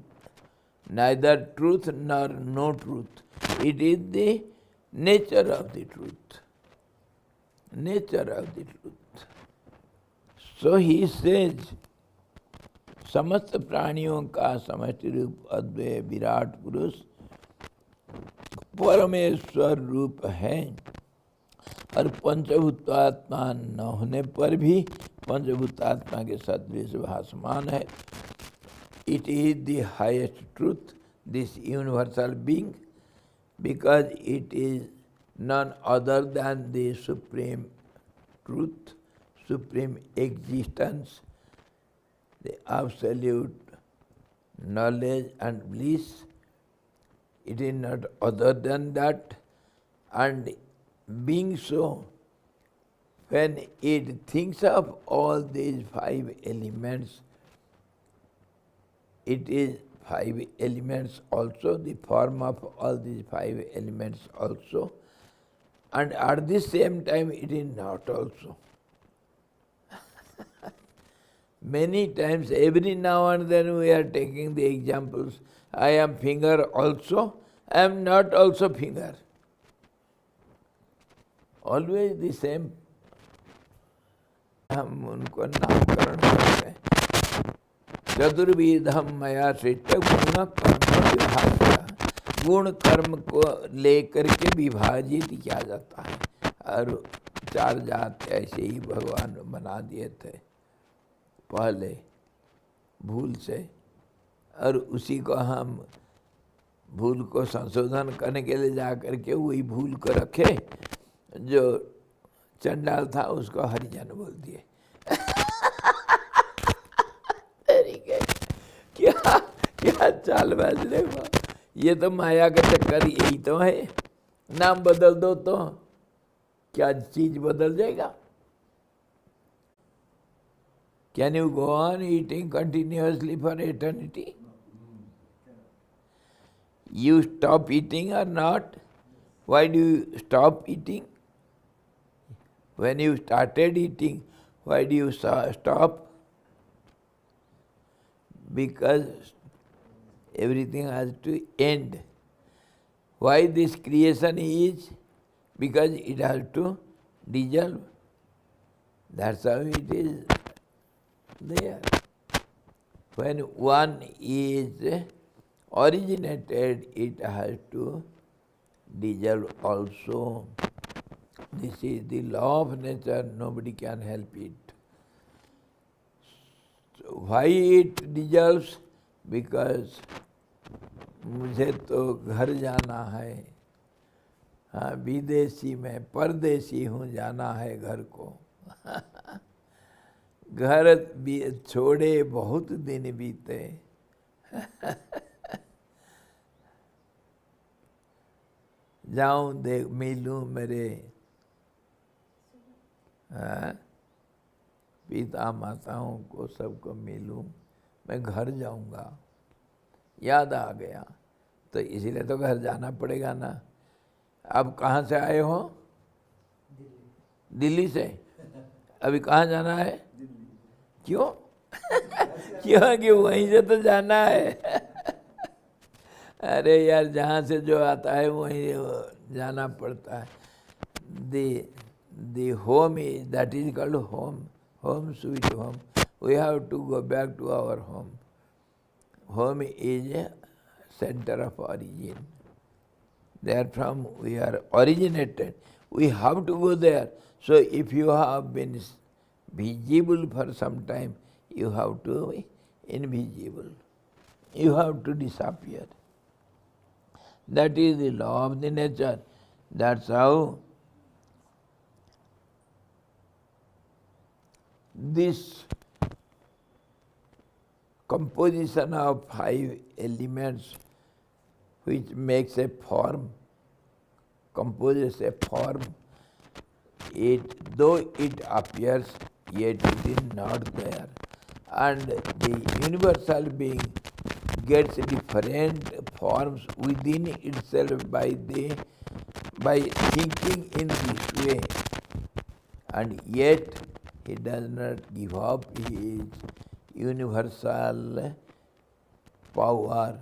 neither truth nor no truth. It is the nature of the truth. Nature of the truth. So he says, समस्त प्राणियों का समष्टि रूप अद्वय विराट पुरुष परमेश्वर रूप है, और पंचभूतात्मा न होने पर भी पंचभूतात्मा के सदृश भासमान है। It is the highest truth this universal being, because it is none other than the supreme truth, supreme existence, the absolute knowledge and bliss. It is not other than that. And being so, when it thinks of all these five elements, it is five elements also, the form of all these five elements also, and at the same time it is not also. Many times, every now and then we are taking the examples, I am finger also, I am not also finger. Always the same. हम उनको नामकरण करते हैं। चतुर्विधम मया सृष्ट गुण कर्म विभाग। गुण कर्म को लेकर के विभाजित किया जाता है, और चार जात ऐसे ही भगवान बना दिए थे पहले भूल से, और उसी को हम भूल को संशोधन करने के लिए जा करके वही भूल को रखे। जो चंडाल था उसको हरिजन बोल दिए। क्या क्या चालबाज देखो, ये तो माया का चक्कर यही तो है। नाम बदल दो तो क्या चीज बदल जाएगा? Can you go on eating continuously for eternity? You stop eating or not? Why do you stop eating? When you started eating, why do you stop? Because everything has to end. Why this creation is? Because it has to dissolve. That's how it is there. When one is originated, it has to dissolve also. This is the law of nature, nobody can help it. So why it dissolves? Because मुझे तो घर जाना है, हाँ विदेशी में परदेशी हूँ, जाना है घर को। घर भी छोड़े बहुत दिन बीते। जाऊं देख मिलूं मेरे पिता माताओं को, सबको मिलूं, मैं घर जाऊंगा। याद आ गया तो इसीलिए तो घर जाना पड़ेगा ना। अब कहाँ से आए हो? दिल्ली से। अभी कहाँ जाना है? क्यों? क्योंकि वहीं से तो जाना है। अरे यार, जहाँ से जो आता है वहीं जाना पड़ता है। The home is, that is called home. Home sweet home. We have to go back to our home. Home is a center of origin. Therefrom we are originated. We have to go there. So if you have been visible for some time, you have to be invisible. You have to disappear. That is the law of the nature. That's how this composition of five elements which makes a form, composes a form, though it appears, yet it is not there. And the universal being gets different forms within itself by thinking in this way, and yet he does not give up his universal power.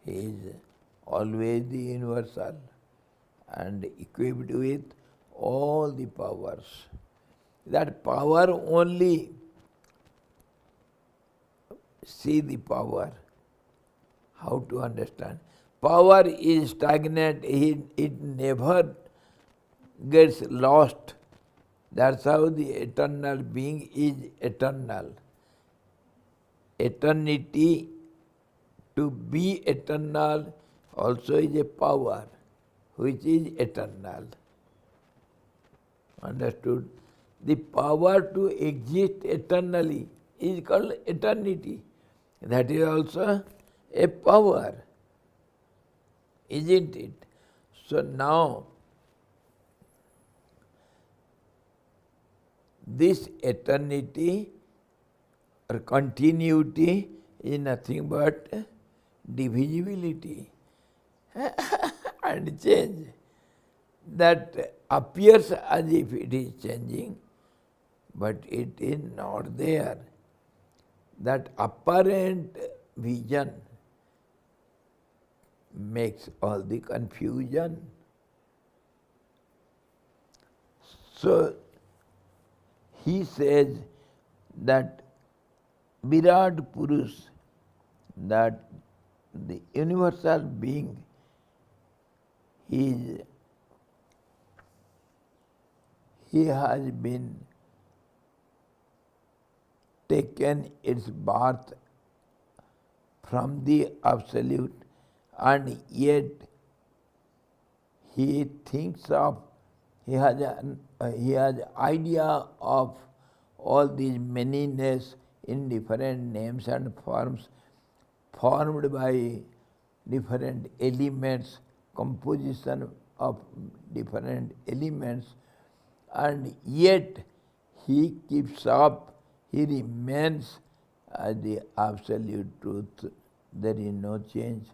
He is always the universal and equipped with all the powers. That power only, see the power, how to understand. Power is stagnant, it never gets lost. That's how the eternal being is eternal. Eternity to be eternal also is a power which is eternal. Understood? The power to exist eternally is called eternity. That is also a power, isn't it? So now, this eternity or continuity is nothing but divisibility and change that appears as if it is changing, but it is not there. That apparent vision makes all the confusion. So he says that Virat Purush, that the universal being, he has been taken its birth from the Absolute, and yet he thinks of, he has idea of all these manyness in different names and forms formed by different elements, composition of different elements, and yet he keeps up, he remains as the absolute truth. There is no change.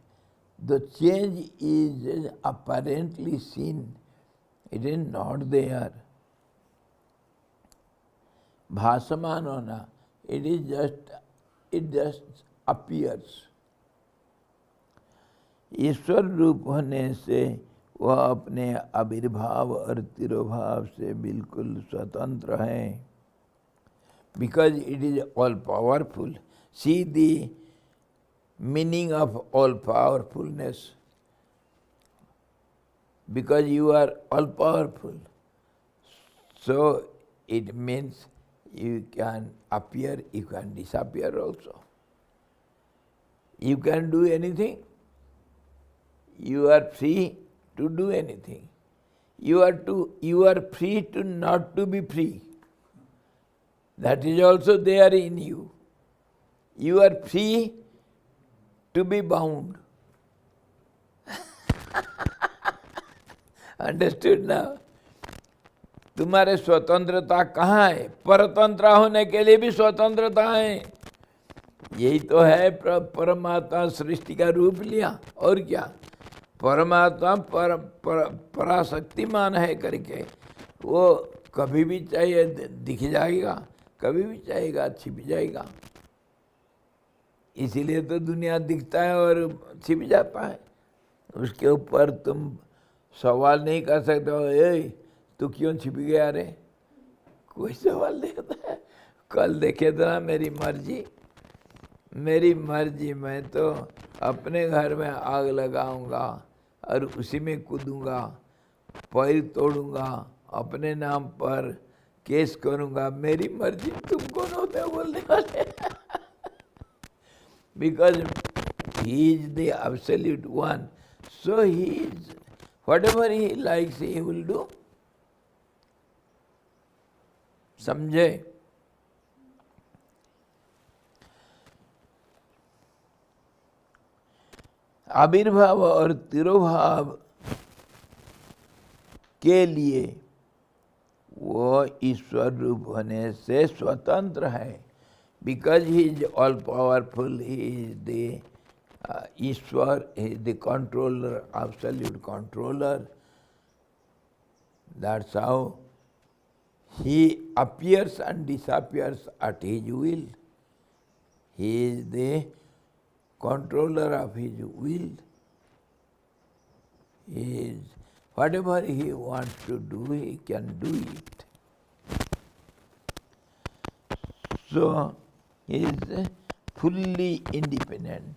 The change is apparently seen, it is not there. Bhasaman hona, it just appears. ईश्वर रूप होने से वह अपने आविर्भाव और तिरोभाव से बिल्कुल स्वतंत्र हैं. Because it is all powerful. See the meaning of all powerfulness. Because you are all powerful, so it means you can appear, you can disappear also. You can do anything. You are free to do anything. You are free to not to be free. That is also there in you. You are free to be bound. Understood now? तुम्हारे स्वतंत्रता कहाँ है? परतंत्र होने के लिए भी स्वतंत्रता है. यही तो है परमात्मा सृष्टि का रूप लिया. और क्या? परमात्मा पराशक्तिमान है करके वो कभी भी चाहिए दिख जाएगा, कभी भी चाहेगा छिप जाएगा. इसीलिए तो दुनिया दिखता है और छिप जाता है. उसके ऊपर तुम सवाल नहीं कर सकते हो, ए तू क्यों छिप गया रे? कोई सवाल नहीं होता है. कल देखे तो ना मेरी मर्जी, मैं तो अपने घर में आग लगाऊंगा और उसी में कूदूंगा, पैर तोड़ूंगा, अपने नाम पर केस करूंगा. मेरी मर्जी. तुम कौन होते हो बोलने वाले? Because he is the absolute one, so he is, whatever he likes he will do. समझे? आविर्भाव और तिरोभाव के लिए वो ईश्वर रूप होने से स्वतंत्र है. Because he is all powerful, he is the Ishwar, he is the controller, absolute controller. That's how he appears and disappears at his will. He is the controller of his will. He is, whatever he wants to do, he can do it. So, he is fully independent.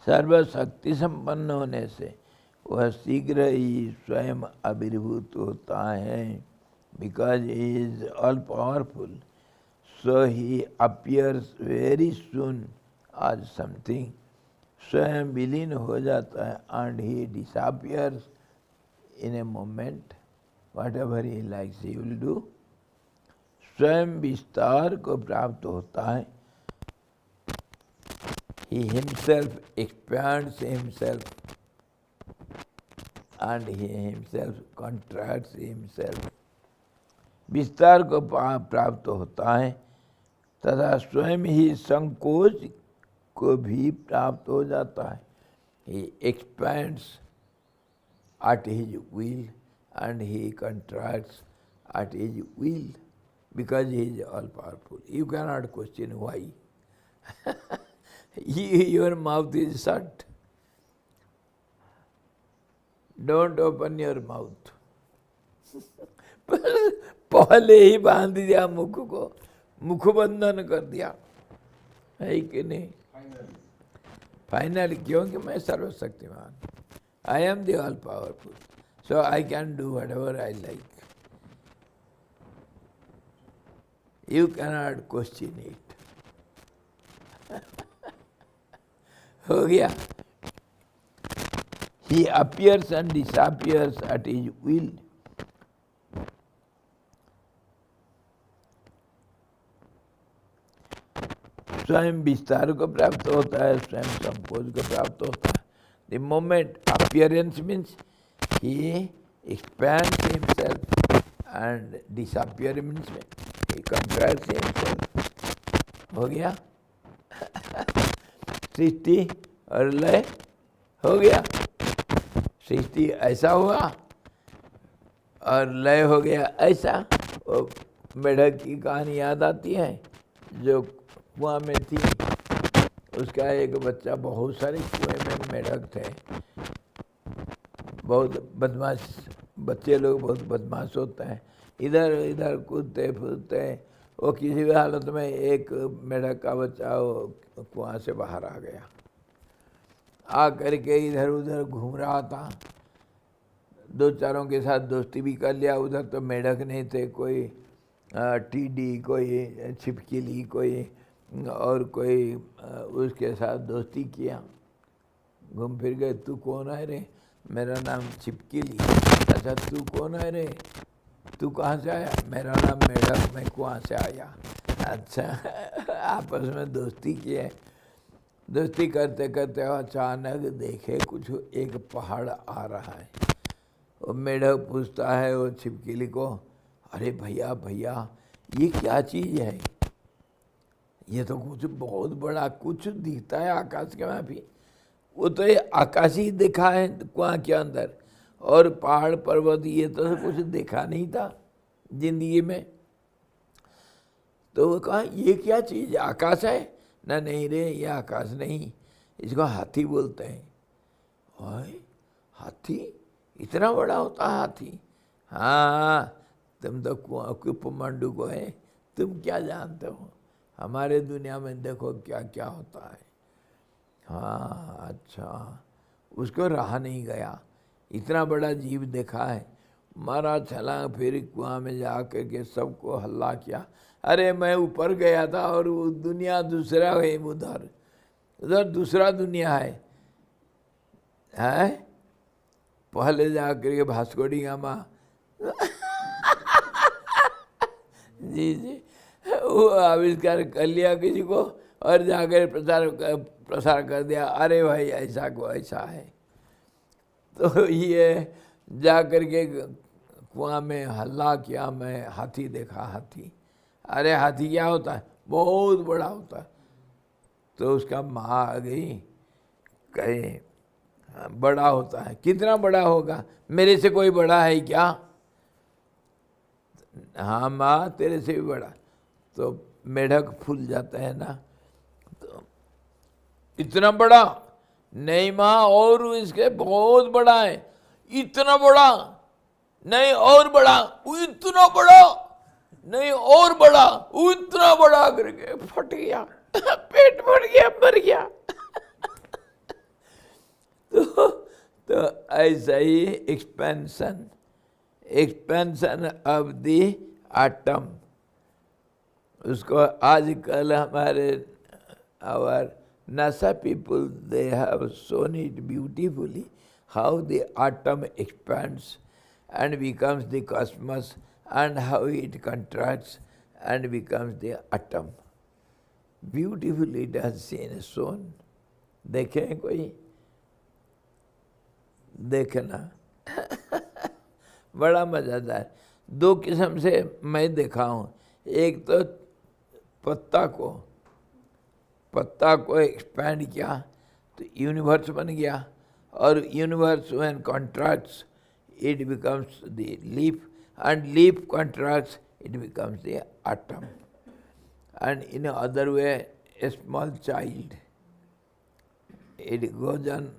सर्वशक्ति संपन्न होने से वह शीघ्र ही स्वयं आविर्भूत होता है. Because he is all powerful, so he appears very soon आज something स्वयं विलीन हो जाता है and he disappears in a moment, whatever he likes he will do. स्वयं विस्तार को प्राप्त होता है. He himself expands himself and he himself contracts himself. विस्तार को प्राप्त होता है तथा स्वयं ही संकोच को भी प्राप्त हो जाता है. He expands at his will and he contracts at his will because he is all powerful. You cannot question why. Your mouth is shut. Don't open your mouth. पहले ही बांध दिया मुख को, मुख बंधन कर दिया है कि नहीं? फाइनली, क्योंकि मैं सर्वशक्तिमान, I am the all powerful, so I can do whatever I like. You cannot question it. हो गया. He appears and disappears at his will. स्वयं विस्तार को प्राप्त होता है, स्वयं संकोच को प्राप्त होता है. The moment appearance means he expands himself and disappear means he contracts himself. हो गया. सृष्टि और लय हो गया. सृष्टि ऐसा हुआ और लय हो गया ऐसा. वो मेढक की कहानी याद आती है जो कुआं में थी. उसका एक बच्चा, बहुत सारे कुएं में मेढक थे, बहुत बदमाश बच्चे लोग, बहुत बदमाश होते हैं, इधर इधर कूदते फूदते. वो किसी भी हालत में एक मेढक का बच्चा वो कुआं से बाहर आ गया. आ करके इधर उधर घूम रहा था. दो चारों के साथ दोस्ती भी कर लिया. उधर तो मेढक नहीं थे, कोई टीडी, कोई छिपकली, कोई और कोई उसके साथ दोस्ती किया. घूम फिर गए. तू कौन है रे? मेरा नाम छिपकली. अच्छा तू कौन है रे? तू कहाँ से आया? मेरा नाम मेढक, मैं कुआं से आया. अच्छा. आपस में दोस्ती किए. दोस्ती करते करते अचानक देखे कुछ एक पहाड़ आ रहा है. वो मेढक पूछता है वो छिपकली को, अरे भैया भैया ये क्या चीज़ है? ये तो कुछ बहुत बड़ा कुछ दिखता है आकाश के में भी. वो तो ये आकाश ही देखा है कुआं के अंदर, और पहाड़ पर्वत ये तो कुछ देखा नहीं था जिंदगी में. तो वो कहा ये क्या चीज़, आकाश है ना? नहीं रे ये आकाश नहीं, इसको हाथी बोलते हैं. ओए हाथी? इतना बड़ा होता है हाथी? हाँ तुम तो कुपमंडू को है, तुम क्या जानते हो? हमारे दुनिया में देखो क्या क्या होता है. हाँ अच्छा. उसको रहा नहीं गया, इतना बड़ा जीव देखा है. मारा छलांग, फिर कुआं में जा कर के सबको हल्ला किया. अरे मैं ऊपर गया था और वो दुनिया दूसरा है, उधर उधर दूसरा दुनिया है. पहले जा कर के भास्कोडी गामा जी जी वो आविष्कार कर लिया किसी को और जाकर प्रसार कर दिया. अरे भाई ऐसा को ऐसा है. तो ये जा कर के कुआं में हल्ला किया, मैं हाथी देखा. हाथी? अरे हाथी क्या होता है? बहुत बड़ा होता है. तो उसका माँ आ गई, कहे बड़ा होता है. कितना बड़ा होगा? मेरे से कोई बड़ा है क्या? हाँ माँ तेरे से भी बड़ा. तो मेढक फूल जाता है ना. तो इतना बड़ा? नहीं माँ और इसके बहुत बड़ा है. इतना बड़ा? नहीं और बड़ा. इतना बड़ा? नहीं और बड़ा. इतना बड़ा करके फट गया, पेट फट गया, मर गया. तो ऐसा ही एक्सपेंशन ऑफ द एटम. उसको आजकल हमारे our NASA people, they have shown it beautifully, how the atom expands and becomes the cosmos, and how it contracts and becomes the atom. Beautifully it has seen shown. देखे हैं कोई? देखना बड़ा मज़ेदार। दो किस्म से मैं देखा हूँ। एक तो पत्ता को एक्सपैंड किया तो यूनिवर्स बन गया, और universe when contracts it becomes the leaf, and leaf contracts, it becomes the atom. And in other way, a small child, it goes on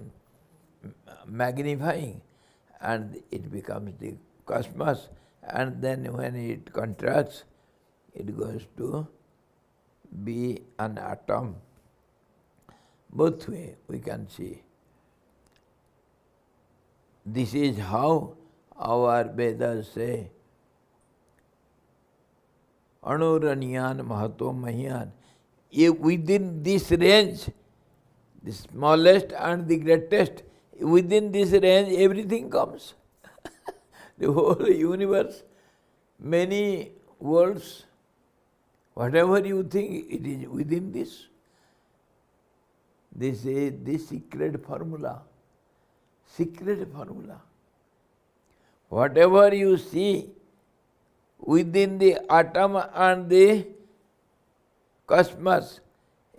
magnifying and it becomes the cosmos, and then when it contracts, it goes to be an atom. Both way we can see. This is how our Vedas say, Anuranyan Mahato Mahyan. Within this range, the smallest and the greatest, within this range everything comes. The whole universe, many worlds, whatever you think, it is within this. This is the secret formula. Secret formula. Whatever you see within the atom and the cosmos,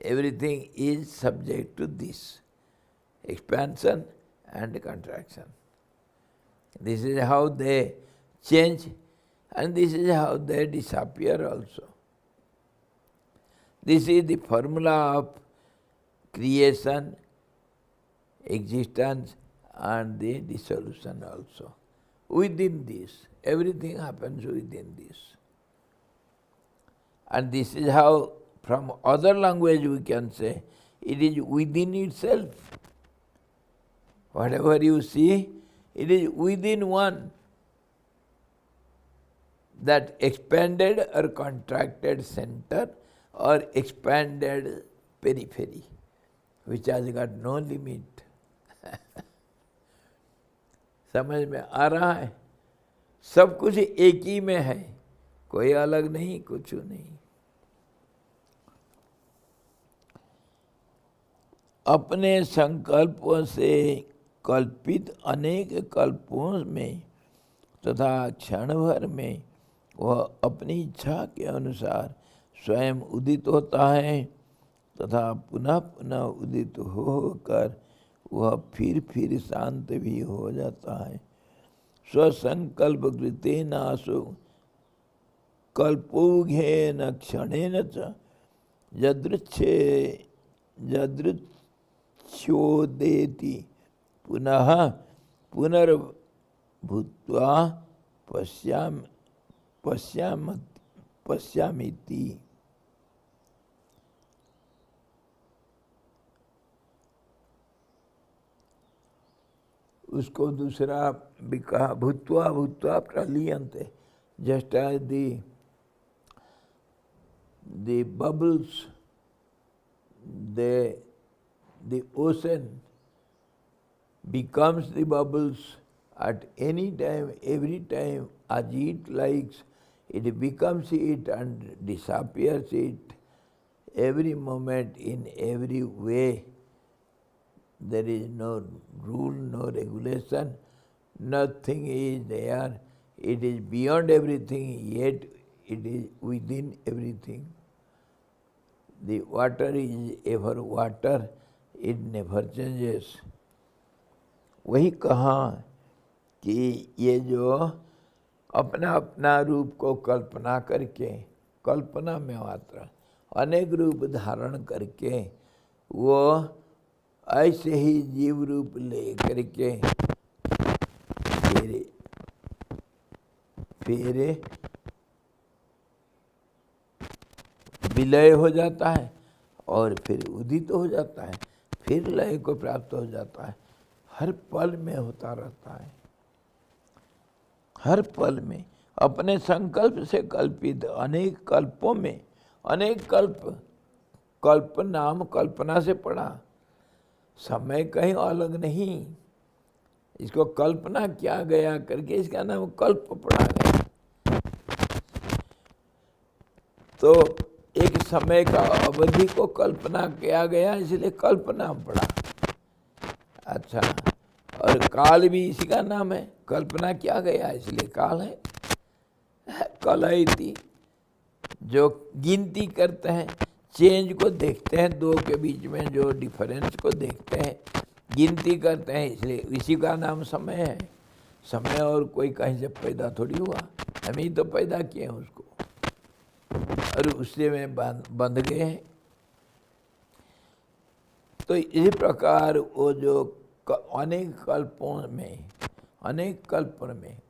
everything is subject to this expansion and contraction. This is how they change, and this is how they disappear also. This is the formula of creation, existence, and the dissolution also. Within this, everything happens within this. And this is how, from other language we can say, it is within itself. Whatever you see, it is within one. That expanded or contracted center or expanded periphery, which has got no limit. समझ में आ रहा है? सब कुछ एक ही में है, कोई अलग नहीं, कुछ नहीं। अपने संकल्पों से कल्पित अनेक कल्पों में तथा क्षण भर में वह अपनी इच्छा के अनुसार स्वयं उदित होता है तथा पुनः पुनः उदित होकर वह फिर शांत भी हो जाता है। स्वसंकल्प कृतेन आसु कल्पोघेन क्षणेन च यदृच्छोदेति पुनः पुनर्भूत्वा पश्यामीति। उसको दूसरा भी कहा भूत्वा भूत्वा प्रलीयन्ते, just as the bubbles, the ocean becomes the bubbles at any time, every time, as it likes, it becomes it and disappears it every moment in every way. There is no rule, no regulation, nothing is there. It is beyond everything, yet it is within everything. The water is ever water, it never changes. वही कहा कि ये जो अपना अपना रूप को कल्पना करके, कल्पना में मात्र अनेक रूप धारण करके वो ऐसे ही जीव रूप ले करके फिर विलय हो जाता है और फिर उदित हो जाता है, फिर लय को प्राप्त हो जाता है। हर पल में होता रहता है, हर पल में अपने संकल्प से कल्पित अनेक कल्पों में, अनेक कल्प नाम कल्पना से पढ़ा, समय कहीं अलग नहीं। इसको कल्पना किया गया करके इसका नाम कल्प पढ़ा गया। तो एक समय का अवधि को कल्पना किया गया, इसलिए कल्पना पढ़ा। अच्छा, और काल भी इसी का नाम है, कल्पना किया गया इसलिए काल है। कलयति, जो गिनती करते हैं, चेंज को देखते हैं, दो के बीच में जो डिफरेंस को देखते हैं, गिनती करते हैं, इसलिए इसी का नाम समय है। समय और कोई कहीं से पैदा थोड़ी हुआ, हम ही तो पैदा किए हैं उसको, और उससे में बंध गए हैं। तो इसी प्रकार वो जो अनेक कल्पों में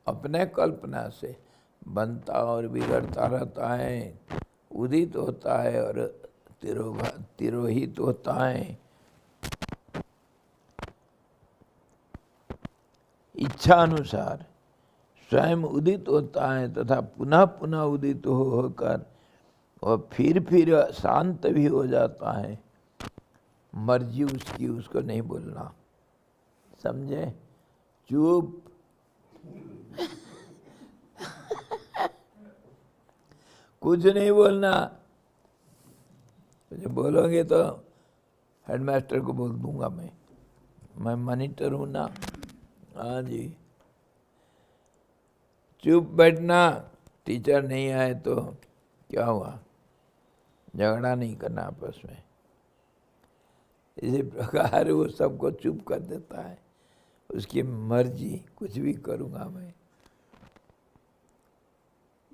अपने कल्पना से बनता और बिगड़ता रहता है, उदित होता है और तिरोहित होता है। इच्छा अनुसार स्वयं उदित होता है तथा पुनः पुनः उदित होकर और फिर शांत भी हो जाता है। मर्जी उसकी, उसको नहीं बोलना, समझे? चुप। कुछ नहीं बोलना, मुझे बोलोगे तो हेडमास्टर को बोल दूंगा। मैं मॉनिटर हूँ ना। हाँ जी, चुप बैठना। टीचर नहीं आए तो क्या हुआ, झगड़ा नहीं करना आपस में। इसी प्रकार वो सबको चुप कर देता है, उसकी मर्जी, कुछ भी करूँगा मैं।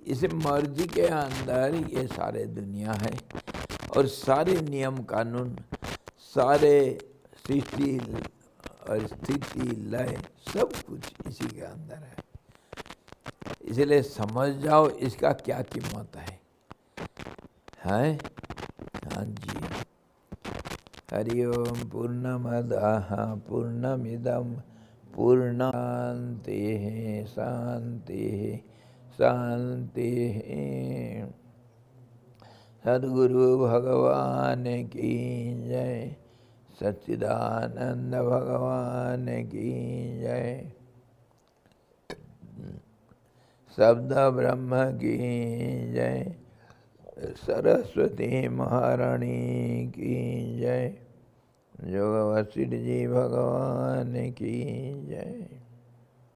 इस मर्जी के अंदर ये सारे दुनिया है, और सारे नियम कानून, सारे सृष्टि और स्थिति लय सब कुछ इसी के अंदर है। इसलिए समझ जाओ इसका क्या कीमत है। हाँ जी। हरि ओम। पूर्णमदः पूर्णमिदं पूर्णान्ति शांति शांति। सद्गुरु भगवान की जय, सच्चिदानंद भगवान की जय, शब्द ब्रह्म की जय, सरस्वती महारानी की जय, जोग वशिष्ठ जी भगवान की जय।